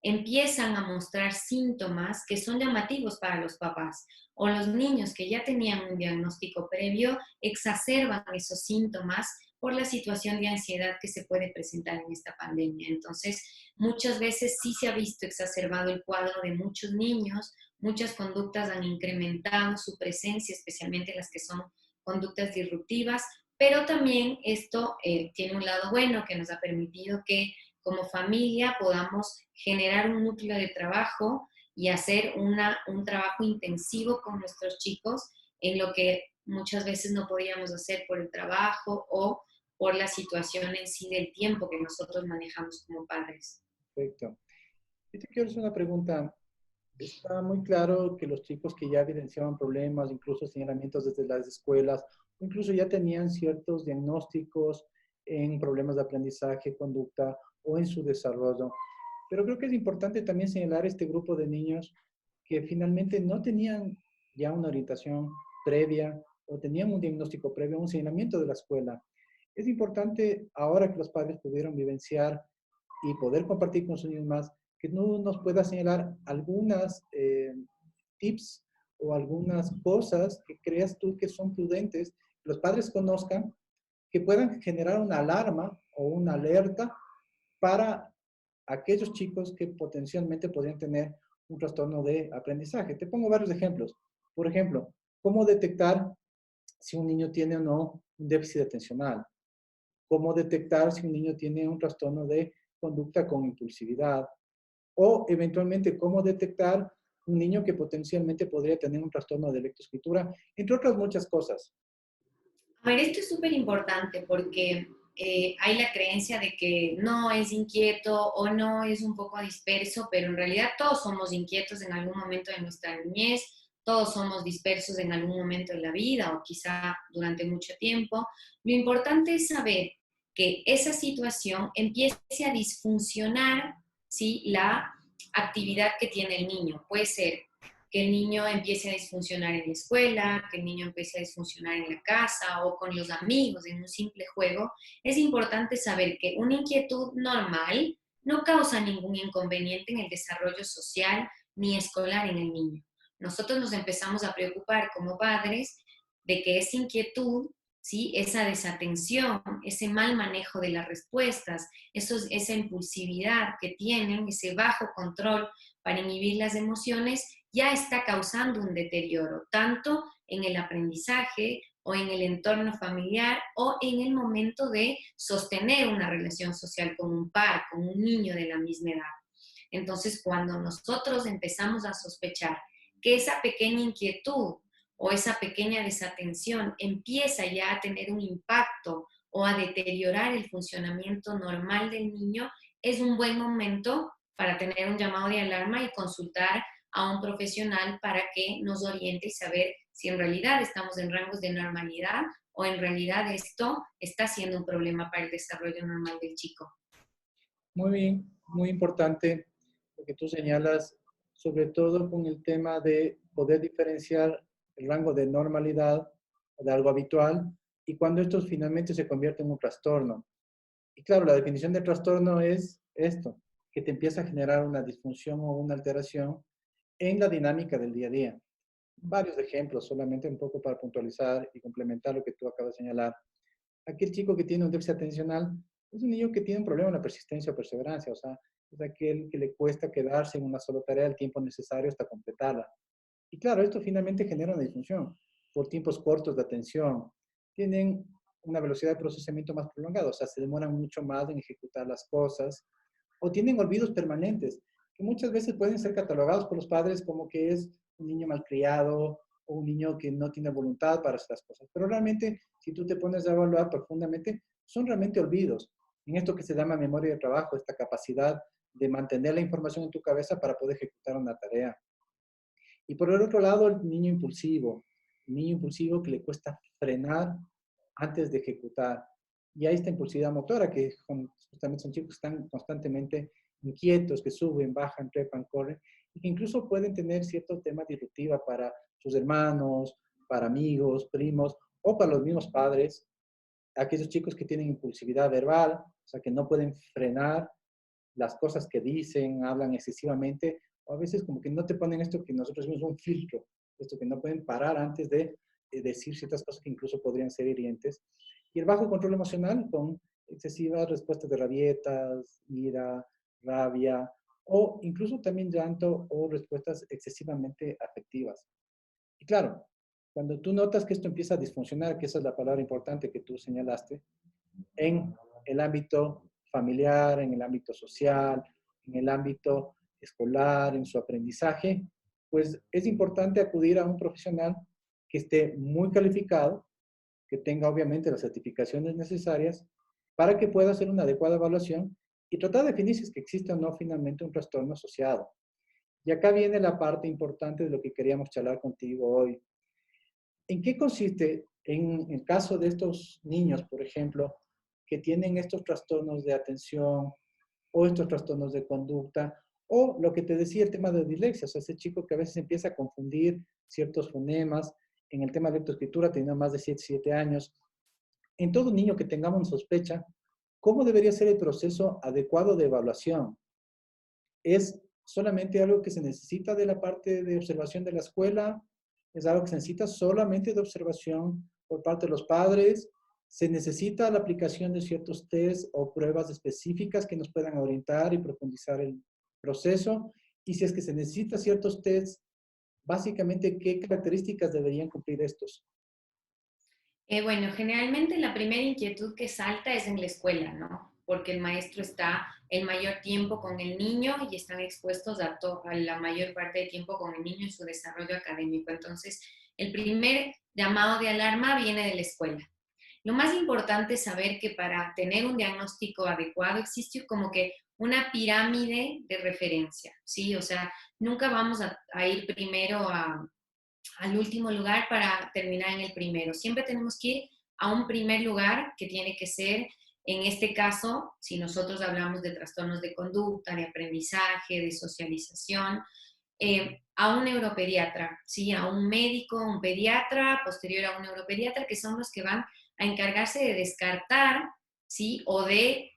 empiezan a mostrar síntomas que son llamativos para los papás, o los niños que ya tenían un diagnóstico previo exacerban esos síntomas por la situación de ansiedad que se puede presentar en esta pandemia. Entonces, muchas veces sí se ha visto exacerbado el cuadro de muchos niños, muchas conductas han incrementado su presencia, especialmente las que son conductas disruptivas, pero también esto tiene un lado bueno que nos ha permitido que como familia podamos generar un núcleo de trabajo y hacer un trabajo intensivo con nuestros chicos en lo que muchas veces no podíamos hacer por el trabajo o por la situación en sí del tiempo que nosotros manejamos como padres. Perfecto. Yo te quiero hacer una pregunta. Está muy claro que los chicos que ya evidenciaban problemas, incluso señalamientos desde las escuelas, incluso ya tenían ciertos diagnósticos en problemas de aprendizaje, conducta o en su desarrollo. Pero creo que es importante también señalar este grupo de niños que finalmente no tenían ya una orientación previa o tenían un diagnóstico previo, un señalamiento de la escuela. Es importante ahora que los padres pudieron vivenciar y poder compartir con sus niños más, que no nos pueda señalar algunas tips o algunas cosas que creas tú que son prudentes, que los padres conozcan, que puedan generar una alarma o una alerta para aquellos chicos que potencialmente podrían tener un trastorno de aprendizaje. Te pongo varios ejemplos. Por ejemplo, cómo detectar si un niño tiene o no un déficit atencional, cómo detectar si un niño tiene un trastorno de conducta con impulsividad o eventualmente cómo detectar un niño que potencialmente podría tener un trastorno de lectoescritura, entre otras muchas cosas. A ver, esto es súper importante porque hay la creencia de que no es inquieto o no es un poco disperso, pero en realidad todos somos inquietos en algún momento de nuestra niñez, todos somos dispersos en algún momento de la vida o quizá durante mucho tiempo. Lo importante es saber que esa situación empiece a disfuncionar, ¿sí? La actividad que tiene el niño. Puede ser que el niño empiece a disfuncionar en la escuela, que el niño empiece a disfuncionar en la casa o con los amigos en un simple juego, es importante saber que una inquietud normal no causa ningún inconveniente en el desarrollo social ni escolar en el niño. Nosotros nos empezamos a preocupar como padres de que esa inquietud, ¿sí? Esa desatención, ese mal manejo de las respuestas, esa impulsividad que tienen, ese bajo control para inhibir las emociones, ya está causando un deterioro, tanto en el aprendizaje o en el entorno familiar o en el momento de sostener una relación social con un par, con un niño de la misma edad. Entonces, cuando nosotros empezamos a sospechar que esa pequeña inquietud o esa pequeña desatención empieza ya a tener un impacto o a deteriorar el funcionamiento normal del niño, es un buen momento para tener un llamado de alarma y consultar a un profesional para que nos oriente y saber si en realidad estamos en rangos de normalidad o en realidad esto está siendo un problema para el desarrollo normal del chico. Muy bien, muy importante lo que tú señalas, sobre todo con el tema de poder diferenciar el rango de normalidad de algo habitual y cuando esto finalmente se convierte en un trastorno. Y claro, la definición de trastorno es esto, que te empieza a generar una disfunción o una alteración en la dinámica del día a día. Varios ejemplos, solamente un poco para puntualizar y complementar lo que tú acabas de señalar. Aquel chico que tiene un déficit atencional es un niño que tiene un problema en la persistencia o perseverancia, o sea, es aquel que le cuesta quedarse en una sola tarea el tiempo necesario hasta completarla. Y claro, esto finalmente genera una disfunción por tiempos cortos de atención. Tienen una velocidad de procesamiento más prolongada, o sea, se demoran mucho más en ejecutar las cosas, o tienen olvidos permanentes, que muchas veces pueden ser catalogados por los padres como que es un niño malcriado o un niño que no tiene voluntad para hacer las cosas. Pero realmente, si tú te pones a evaluar profundamente, son realmente olvidos. En esto que se llama memoria de trabajo, esta capacidad de mantener la información en tu cabeza para poder ejecutar una tarea. Y por el otro lado, el niño impulsivo que le cuesta frenar antes de ejecutar. Y hay esta impulsividad motora, que justamente son chicos que están constantemente inquietos, que suben, bajan, trepan, corren, y que incluso pueden tener cierto tema disruptiva para sus hermanos, para amigos, primos, o para los mismos padres. Aquellos chicos que tienen impulsividad verbal, o sea, que no pueden frenar las cosas que dicen, hablan excesivamente, o a veces como que no te ponen esto que nosotros decimos un filtro, esto que no pueden parar antes de decir ciertas cosas que incluso podrían ser hirientes. Y el bajo control emocional con excesivas respuestas de rabietas, ira, rabia, o incluso también llanto o respuestas excesivamente afectivas. Y claro, cuando tú notas que esto empieza a disfuncionar, que esa es la palabra importante que tú señalaste, en el ámbito familiar, en el ámbito social, en el ámbito escolar, en su aprendizaje, pues es importante acudir a un profesional que esté muy calificado, que tenga obviamente las certificaciones necesarias para que pueda hacer una adecuada evaluación y tratar de definir si es que existe o no finalmente un trastorno asociado. Y acá viene la parte importante de lo que queríamos charlar contigo hoy. ¿En qué consiste, en el caso de estos niños, por ejemplo, que tienen estos trastornos de atención o estos trastornos de conducta, o lo que te decía el tema de dislexia, o sea, ese chico que a veces empieza a confundir ciertos fonemas, en el tema de lectoescritura, teniendo más de 7 años, en todo niño que tengamos sospecha, ¿cómo debería ser el proceso adecuado de evaluación? ¿Es solamente algo que se necesita de la parte de observación de la escuela? ¿Es algo que se necesita solamente de observación por parte de los padres? ¿Se necesita la aplicación de ciertos test o pruebas específicas que nos puedan orientar y profundizar el proceso? Y si es que se necesita ciertos tests, básicamente, ¿qué características deberían cumplir estos? Bueno, generalmente la primera inquietud que salta es en la escuela, ¿no? Porque el maestro está el mayor tiempo con el niño y están expuestos a la mayor parte del tiempo con el niño en su desarrollo académico. Entonces, el primer llamado de alarma viene de la escuela. Lo más importante es saber que para tener un diagnóstico adecuado existe como que una pirámide de referencia, ¿sí? O sea, nunca vamos a ir primero al último lugar para terminar en el primero. Siempre tenemos que ir a un primer lugar que tiene que ser, en este caso, si nosotros hablamos de trastornos de conducta, de aprendizaje, de socialización, a un neuropediatra, ¿sí? A un médico, un pediatra, posterior a un neuropediatra, que son los que van a encargarse de descartar, ¿sí? O de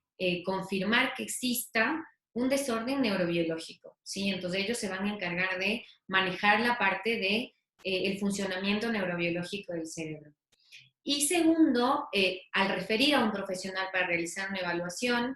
confirmar que exista un desorden neurobiológico, ¿sí? Entonces ellos se van a encargar de manejar la parte de el funcionamiento neurobiológico del cerebro. Y segundo, al referir a un profesional para realizar una evaluación,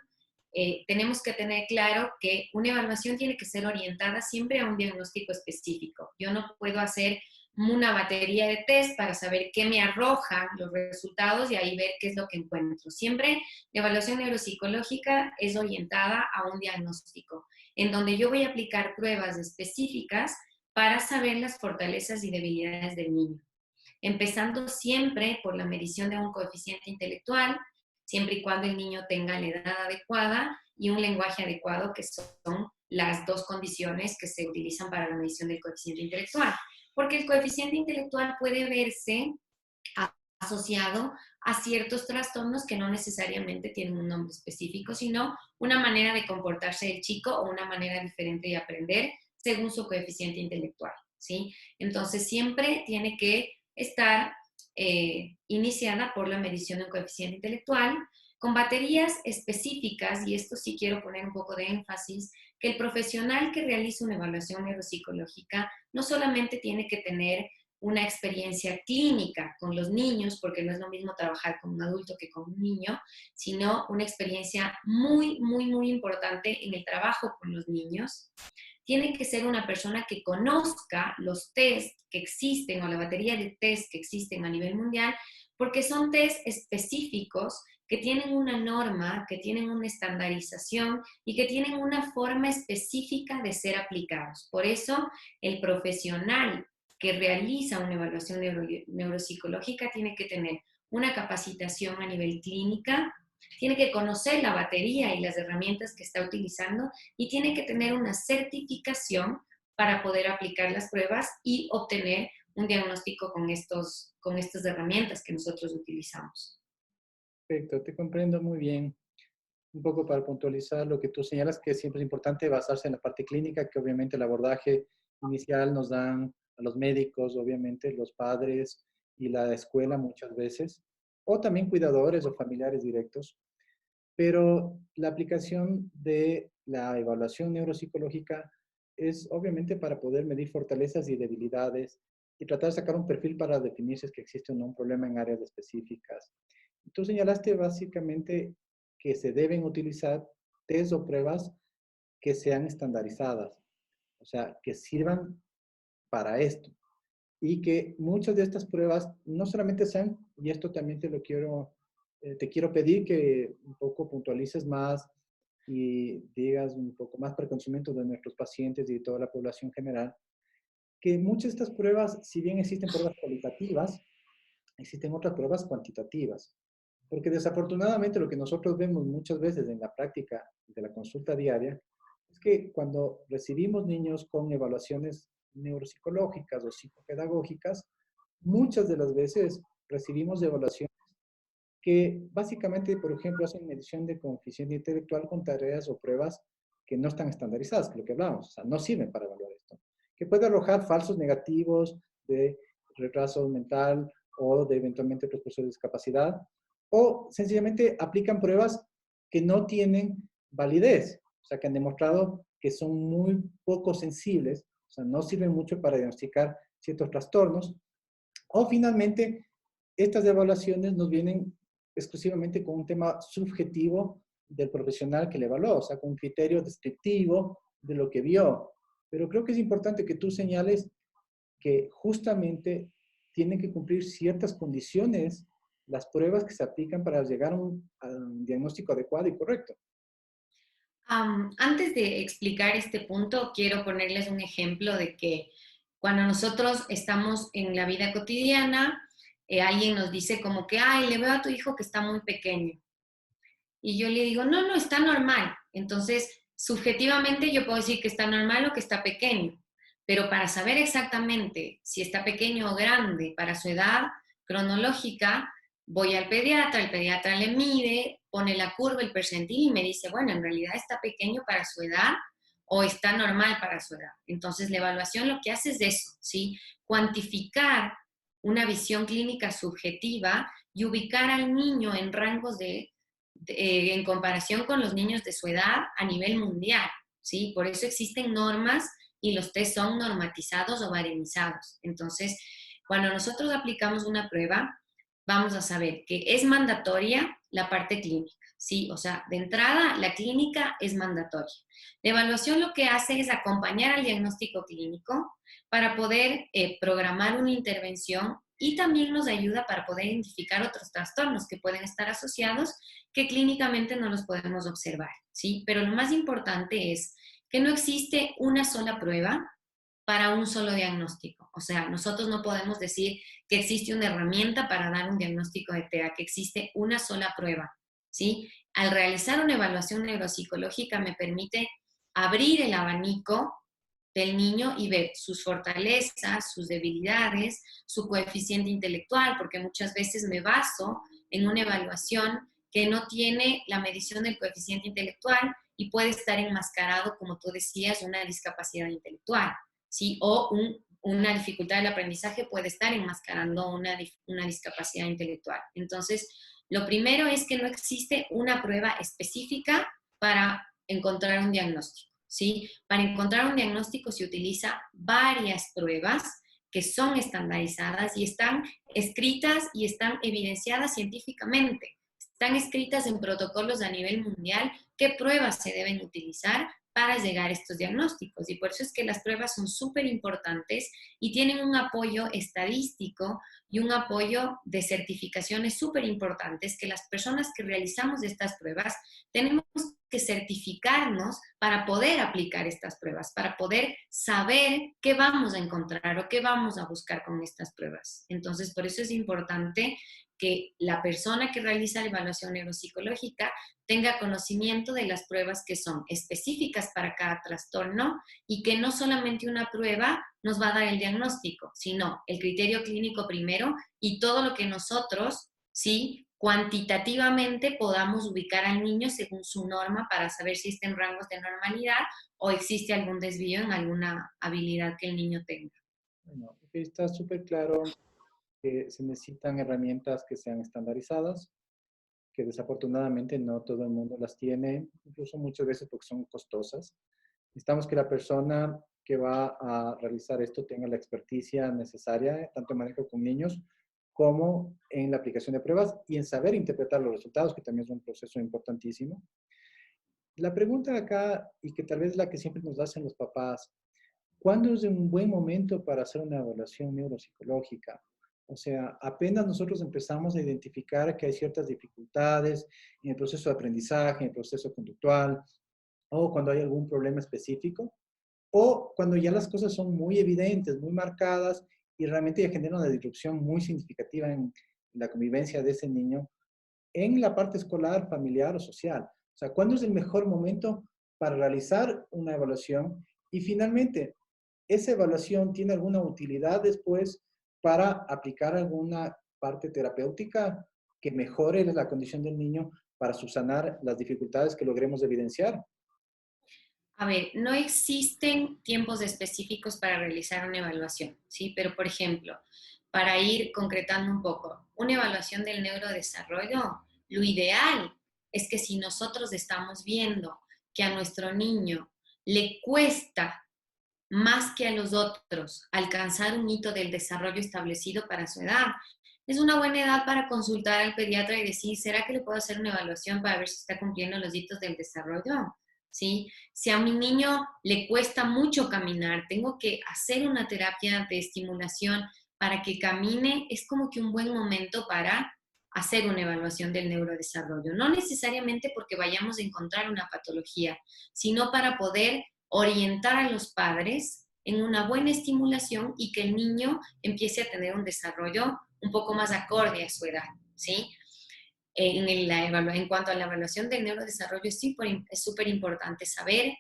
tenemos que tener claro que una evaluación tiene que ser orientada siempre a un diagnóstico específico. Yo no puedo hacer una batería de test para saber qué me arrojan los resultados y ahí ver qué es lo que encuentro. Siempre la evaluación neuropsicológica es orientada a un diagnóstico, en donde yo voy a aplicar pruebas específicas para saber las fortalezas y debilidades del niño, empezando siempre por la medición de un coeficiente intelectual, siempre y cuando el niño tenga la edad adecuada y un lenguaje adecuado, que son las dos condiciones que se utilizan para la medición del coeficiente intelectual. Porque el coeficiente intelectual puede verse asociado a ciertos trastornos que no necesariamente tienen un nombre específico, sino una manera de comportarse del chico o una manera diferente de aprender según su coeficiente intelectual, ¿sí? Entonces siempre tiene que estar iniciada por la medición del coeficiente intelectual con baterías específicas, y esto sí quiero poner un poco de énfasis, que el profesional que realiza una evaluación neuropsicológica no solamente tiene que tener una experiencia clínica con los niños, porque no es lo mismo trabajar con un adulto que con un niño, sino una experiencia muy, muy, muy importante en el trabajo con los niños. Tiene que ser una persona que conozca los test que existen o la batería de test que existen a nivel mundial, porque son test específicos que tienen una norma, que tienen una estandarización y que tienen una forma específica de ser aplicados. Por eso, el profesional que realiza una evaluación neuropsicológica tiene que tener una capacitación a nivel clínica, tiene que conocer la batería y las herramientas que está utilizando y tiene que tener una certificación para poder aplicar las pruebas y obtener un diagnóstico con estas herramientas que nosotros utilizamos. Perfecto, te comprendo muy bien. Un poco para puntualizar lo que tú señalas, que siempre es importante basarse en la parte clínica, que obviamente el abordaje inicial nos dan a los médicos, obviamente los padres y la escuela muchas veces, o también cuidadores o familiares directos. Pero la aplicación de la evaluación neuropsicológica es obviamente para poder medir fortalezas y debilidades y tratar de sacar un perfil para definir si es que existe o no un problema en áreas específicas. Tú señalaste básicamente que se deben utilizar test o pruebas que sean estandarizadas, o sea, que sirvan para esto. Y que muchas de estas pruebas no solamente sean, y esto también te quiero pedir que un poco puntualices más y digas un poco más para el conocimiento de nuestros pacientes y de toda la población general, que muchas de estas pruebas, si bien existen pruebas cualitativas, existen otras pruebas cuantitativas. Porque desafortunadamente lo que nosotros vemos muchas veces en la práctica de la consulta diaria es que cuando recibimos niños con evaluaciones neuropsicológicas o psicopedagógicas, muchas de las veces recibimos evaluaciones que básicamente, por ejemplo, hacen medición de coeficiente intelectual con tareas o pruebas que no están estandarizadas, que es lo que hablamos, o sea, no sirven para evaluar esto. Que puede arrojar falsos negativos de retraso mental o de eventualmente otros procesos de discapacidad, o sencillamente aplican pruebas que no tienen validez, o sea, que han demostrado que son muy poco sensibles, o sea, no sirven mucho para diagnosticar ciertos trastornos, o finalmente, estas evaluaciones nos vienen exclusivamente con un tema subjetivo del profesional que le evaluó, o sea, con un criterio descriptivo de lo que vio. Pero creo que es importante que tú señales que justamente tienen que cumplir ciertas condiciones las pruebas que se aplican para llegar a un diagnóstico adecuado y correcto. Antes de explicar este punto, quiero ponerles un ejemplo de que cuando nosotros estamos en la vida cotidiana, alguien nos dice como que, ay, le veo a tu hijo que está muy pequeño. Y yo le digo, no, no, está normal. Entonces, subjetivamente yo puedo decir que está normal o que está pequeño. Pero para saber exactamente si está pequeño o grande para su edad cronológica, voy al pediatra, el pediatra le mide, pone la curva, el percentil y me dice, bueno, en realidad está pequeño para su edad o está normal para su edad. Entonces, la evaluación lo que hace es eso, ¿sí? Cuantificar una visión clínica subjetiva y ubicar al niño en rangos en comparación con los niños de su edad a nivel mundial, ¿sí? Por eso existen normas y los test son normatizados o baremizados. Entonces, cuando nosotros aplicamos una prueba, vamos a saber que es mandatoria la parte clínica, ¿sí? O sea, de entrada, la clínica es mandatoria. La evaluación lo que hace es acompañar al diagnóstico clínico para poder programar una intervención y también nos ayuda para poder identificar otros trastornos que pueden estar asociados que clínicamente no los podemos observar, ¿sí? Pero lo más importante es que no existe una sola prueba para un solo diagnóstico. O sea, nosotros no podemos decir que existe una herramienta para dar un diagnóstico de TEA, que existe una sola prueba, ¿sí? Al realizar una evaluación neuropsicológica me permite abrir el abanico del niño y ver sus fortalezas, sus debilidades, su coeficiente intelectual, porque muchas veces me baso en una evaluación que no tiene la medición del coeficiente intelectual y puede estar enmascarado, como tú decías, una discapacidad intelectual, ¿sí? O una dificultad del aprendizaje puede estar enmascarando una discapacidad intelectual. Entonces, lo primero es que no existe una prueba específica para encontrar un diagnóstico, ¿sí? Para encontrar un diagnóstico se utiliza varias pruebas que son estandarizadas y están escritas y están evidenciadas científicamente. Están escritas en protocolos a nivel mundial qué pruebas se deben utilizar para llegar a estos diagnósticos. Y por eso es que las pruebas son súper importantes y tienen un apoyo estadístico y un apoyo de certificaciones súper importantes que las personas que realizamos estas pruebas tenemos que certificarnos para poder aplicar estas pruebas, para poder saber qué vamos a encontrar o qué vamos a buscar con estas pruebas. Entonces, por eso es importante que la persona que realiza la evaluación neuropsicológica tenga conocimiento de las pruebas que son específicas para cada trastorno y que no solamente una prueba nos va a dar el diagnóstico, sino el criterio clínico primero y todo lo que nosotros, ¿sí?, cuantitativamente podamos ubicar al niño según su norma para saber si está en rangos de normalidad o existe algún desvío en alguna habilidad que el niño tenga. Bueno, ok, está súper claro que se necesitan herramientas que sean estandarizadas, que desafortunadamente no todo el mundo las tiene, incluso muchas veces porque son costosas. Necesitamos que la persona que va a realizar esto tenga la experticia necesaria, tanto en manejo con niños como en la aplicación de pruebas y en saber interpretar los resultados, que también es un proceso importantísimo. La pregunta acá, y que tal vez es la que siempre nos hacen los papás, ¿cuándo es un buen momento para hacer una evaluación neuropsicológica? O sea, apenas nosotros empezamos a identificar que hay ciertas dificultades en el proceso de aprendizaje, en el proceso conductual, o cuando hay algún problema específico, o cuando ya las cosas son muy evidentes, muy marcadas y realmente ya generan una disrupción muy significativa en la convivencia de ese niño en la parte escolar, familiar o social. O sea, ¿cuándo es el mejor momento para realizar una evaluación? Y finalmente, ¿esa evaluación tiene alguna utilidad después para aplicar alguna parte terapéutica que mejore la condición del niño para subsanar las dificultades que logremos evidenciar? A ver, no existen tiempos específicos para realizar una evaluación, ¿sí? Pero, por ejemplo, para ir concretando un poco, una evaluación del neurodesarrollo, lo ideal es que si nosotros estamos viendo que a nuestro niño le cuesta más que a los otros alcanzar un hito del desarrollo establecido para su edad, es una buena edad para consultar al pediatra y decir, ¿será que le puedo hacer una evaluación para ver si está cumpliendo los hitos del desarrollo? ¿Sí? Si a mi niño le cuesta mucho caminar, tengo que hacer una terapia de estimulación para que camine, es como que un buen momento para hacer una evaluación del neurodesarrollo. No necesariamente porque vayamos a encontrar una patología, sino para poder orientar a los padres en una buena estimulación y que el niño empiece a tener un desarrollo un poco más acorde a su edad, ¿sí? En cuanto a la evaluación del neurodesarrollo, es súper importante saber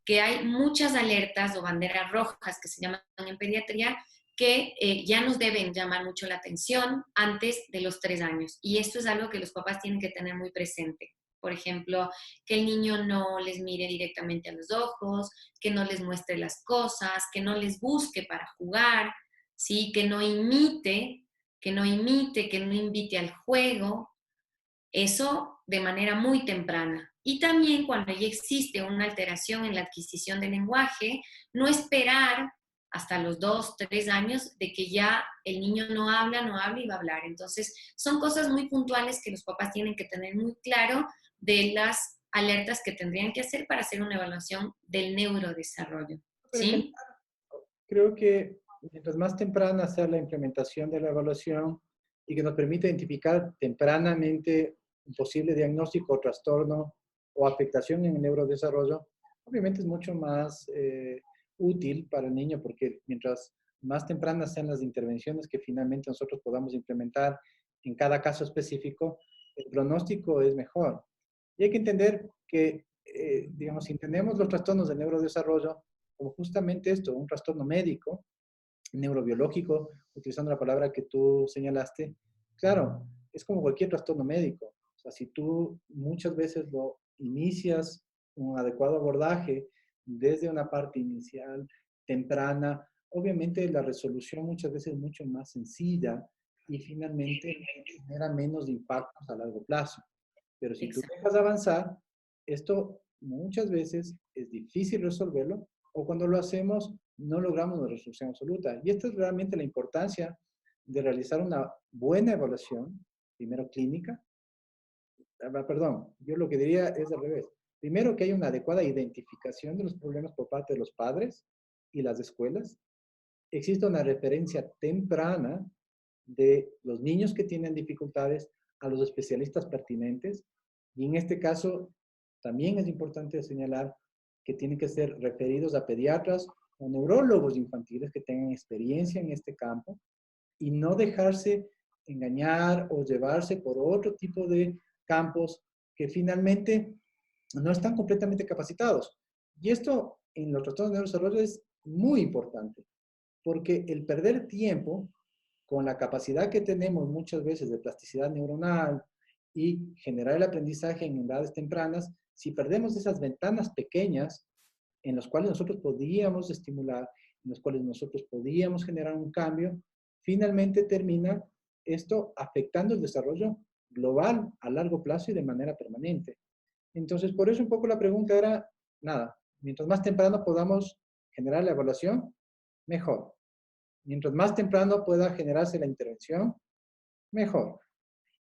que hay muchas alertas o banderas rojas que se llaman en pediatría que ya nos deben llamar mucho la atención antes de los 3 años. Y esto es algo que los papás tienen que tener muy presente. Por ejemplo, que el niño no les mire directamente a los ojos, que no les muestre las cosas, que no les busque para jugar, ¿sí? Que no invite al juego, eso de manera muy temprana. Y también cuando ya existe una alteración en la adquisición del lenguaje, no esperar hasta los 2, 3 años de que ya el niño no habla y va a hablar. Entonces, son cosas muy puntuales que los papás tienen que tener muy claro de las alertas que tendrían que hacer para hacer una evaluación del neurodesarrollo. Por ejemplo, ¿Sí? creo que mientras más temprana sea la implementación de la evaluación y que nos permita identificar tempranamente un posible diagnóstico o trastorno o afectación en el neurodesarrollo, obviamente es mucho más útil para el niño porque mientras más tempranas sean las intervenciones que finalmente nosotros podamos implementar en cada caso específico, el pronóstico es mejor. Y hay que entender que, digamos, si entendemos los trastornos del neurodesarrollo, como justamente esto, un trastorno médico, neurobiológico, utilizando la palabra que tú señalaste, claro, es como cualquier trastorno médico. O sea, si tú muchas veces lo inicias un adecuado abordaje desde una parte inicial, temprana, obviamente la resolución muchas veces es mucho más sencilla y finalmente genera menos impactos a largo plazo. Pero si tú Exacto. dejas avanzar, esto muchas veces es difícil resolverlo o cuando lo hacemos no logramos una resolución absoluta. Y esta es realmente la importancia de realizar una buena evaluación, primero clínica. Perdón, yo lo que diría es al revés. Primero que haya una adecuada identificación de los problemas por parte de los padres y las escuelas. Existe una referencia temprana de los niños que tienen dificultades a los especialistas pertinentes y en este caso también es importante señalar que tienen que ser referidos a pediatras o neurólogos infantiles que tengan experiencia en este campo y no dejarse engañar o llevarse por otro tipo de campos que finalmente no están completamente capacitados. Y esto en los trastornos de neurodesarrollo es muy importante, porque el perder tiempo con la capacidad que tenemos muchas veces de plasticidad neuronal y generar el aprendizaje en edades tempranas, si perdemos esas ventanas pequeñas en las cuales nosotros podíamos estimular, en las cuales nosotros podíamos generar un cambio, finalmente termina esto afectando el desarrollo global a largo plazo y de manera permanente. Entonces, por eso un poco la pregunta era, nada, mientras más temprano podamos generar la evaluación, mejor. Mientras más temprano pueda generarse la intervención, mejor.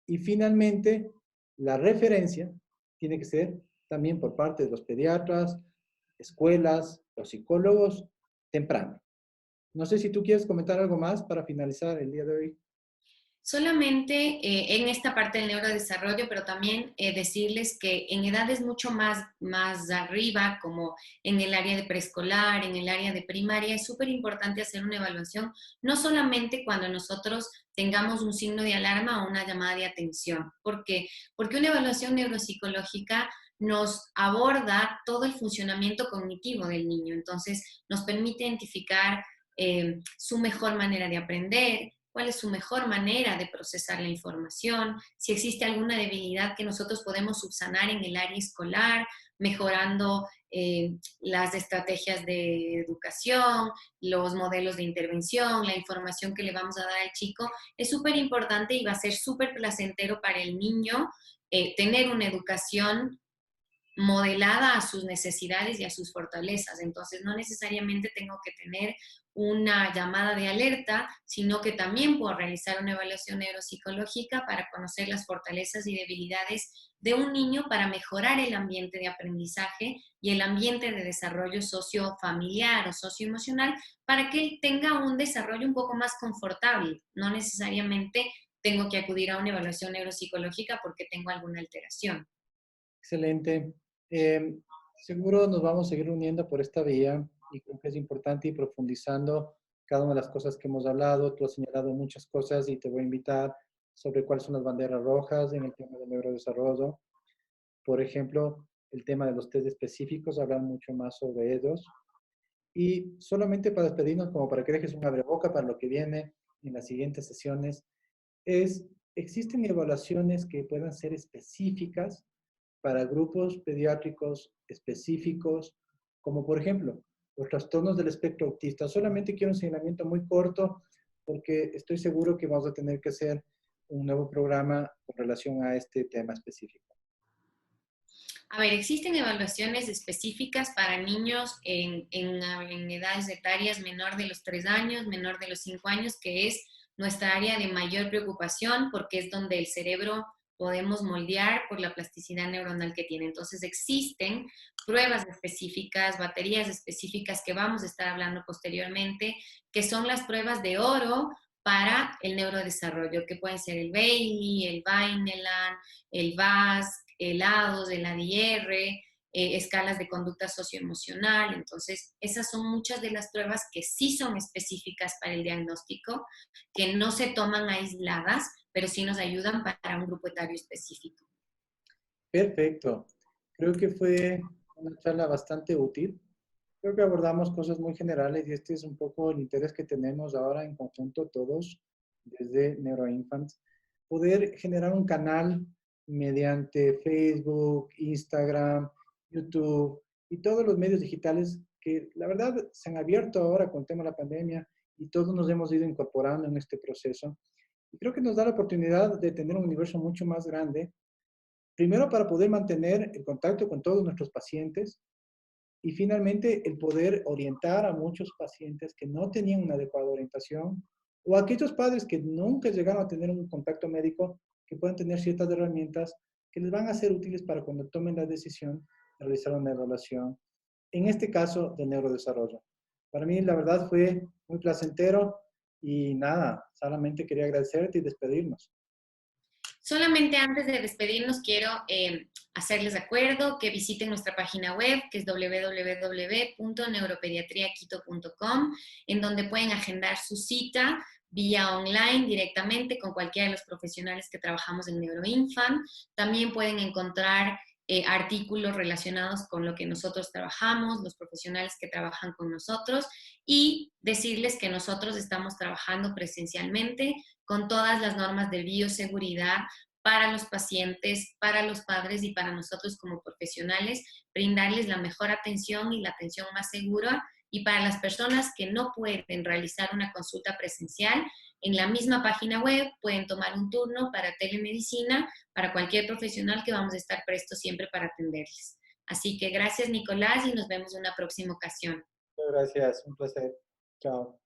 Y finalmente, la referencia tiene que ser también por parte de los pediatras, escuelas, los psicólogos, temprano. No sé si tú quieres comentar algo más para finalizar el día de hoy. Solamente en esta parte del neurodesarrollo, pero también decirles que en edades mucho más arriba, como en el área de preescolar, en el área de primaria, es súper importante hacer una evaluación, no solamente cuando nosotros tengamos un signo de alarma o una llamada de atención. ¿Por qué? Porque una evaluación neuropsicológica nos aborda todo el funcionamiento cognitivo del niño, entonces nos permite identificar su mejor manera de aprender, cuál es su mejor manera de procesar la información, si existe alguna debilidad que nosotros podemos subsanar en el área escolar, mejorando las estrategias de educación, los modelos de intervención, la información que le vamos a dar al chico. Es súper importante y va a ser súper placentero para el niño tener una educación modelada a sus necesidades y a sus fortalezas. Entonces, no necesariamente tengo que tener una llamada de alerta, sino que también puedo realizar una evaluación neuropsicológica para conocer las fortalezas y debilidades de un niño para mejorar el ambiente de aprendizaje y el ambiente de desarrollo sociofamiliar o socioemocional para que él tenga un desarrollo un poco más confortable. No necesariamente tengo que acudir a una evaluación neuropsicológica porque tengo alguna alteración. Excelente. Eh, Seguro nos vamos a seguir uniendo por esta vía y creo que es importante ir profundizando cada una de las cosas que hemos hablado. Tú has señalado muchas cosas y te voy a invitar sobre cuáles son las banderas rojas en el tema del neurodesarrollo. Por ejemplo, el tema de los test específicos, hablar mucho más sobre ellos. Y solamente para despedirnos, como para que dejes un abreboca para lo que viene en las siguientes sesiones, existen evaluaciones que puedan ser específicas para grupos pediátricos específicos, como por ejemplo los trastornos del espectro autista. Solamente quiero un señalamiento muy corto porque estoy seguro que vamos a tener que hacer un nuevo programa con relación a este tema específico. A ver, existen evaluaciones específicas para niños en edades etarias menor de los 3 años, menor de los 5 años, que es nuestra área de mayor preocupación porque es donde el cerebro podemos moldear por la plasticidad neuronal que tiene. Entonces existen pruebas específicas, baterías específicas que vamos a estar hablando posteriormente, que son las pruebas de oro para el neurodesarrollo, que pueden ser el Bailey, el Vineland, el VAS, helados, el ADR, escalas de conducta socioemocional. Entonces, esas son muchas de las pruebas que sí son específicas para el diagnóstico, que no se toman aisladas, pero sí nos ayudan para un grupo etario específico. Perfecto. Creo que fue una charla bastante útil. Creo que abordamos cosas muy generales y este es un poco el interés que tenemos ahora en conjunto todos desde NeuroInfants. Poder generar un canal mediante Facebook, Instagram, YouTube y todos los medios digitales que la verdad se han abierto ahora con el tema de la pandemia y todos nos hemos ido incorporando en este proceso. Y creo que nos da la oportunidad de tener un universo mucho más grande, primero para poder mantener el contacto con todos nuestros pacientes y finalmente el poder orientar a muchos pacientes que no tenían una adecuada orientación o a aquellos padres que nunca llegaron a tener un contacto médico que puedan tener ciertas herramientas que les van a ser útiles para cuando tomen la decisión de realizar una evaluación, en este caso de neurodesarrollo. Para mí la verdad fue muy placentero y nada, solamente quería agradecerte y despedirnos. Solamente antes de despedirnos quiero hacerles de acuerdo que visiten nuestra página web, que es www.neuropediatriaquito.com, en donde pueden agendar su cita vía online directamente con cualquiera de los profesionales que trabajamos en Neuroinfant. También pueden encontrar artículos relacionados con lo que nosotros trabajamos, los profesionales que trabajan con nosotros, y decirles que nosotros estamos trabajando presencialmente con todas las normas de bioseguridad para los pacientes, para los padres y para nosotros como profesionales, brindarles la mejor atención y la atención más segura. Y para las personas que no pueden realizar una consulta presencial, en la misma página web pueden tomar un turno para telemedicina para cualquier profesional, que vamos a estar prestos siempre para atenderles. Así que gracias, Nicolás, y nos vemos en una próxima ocasión. Muchas gracias, un placer. Chao.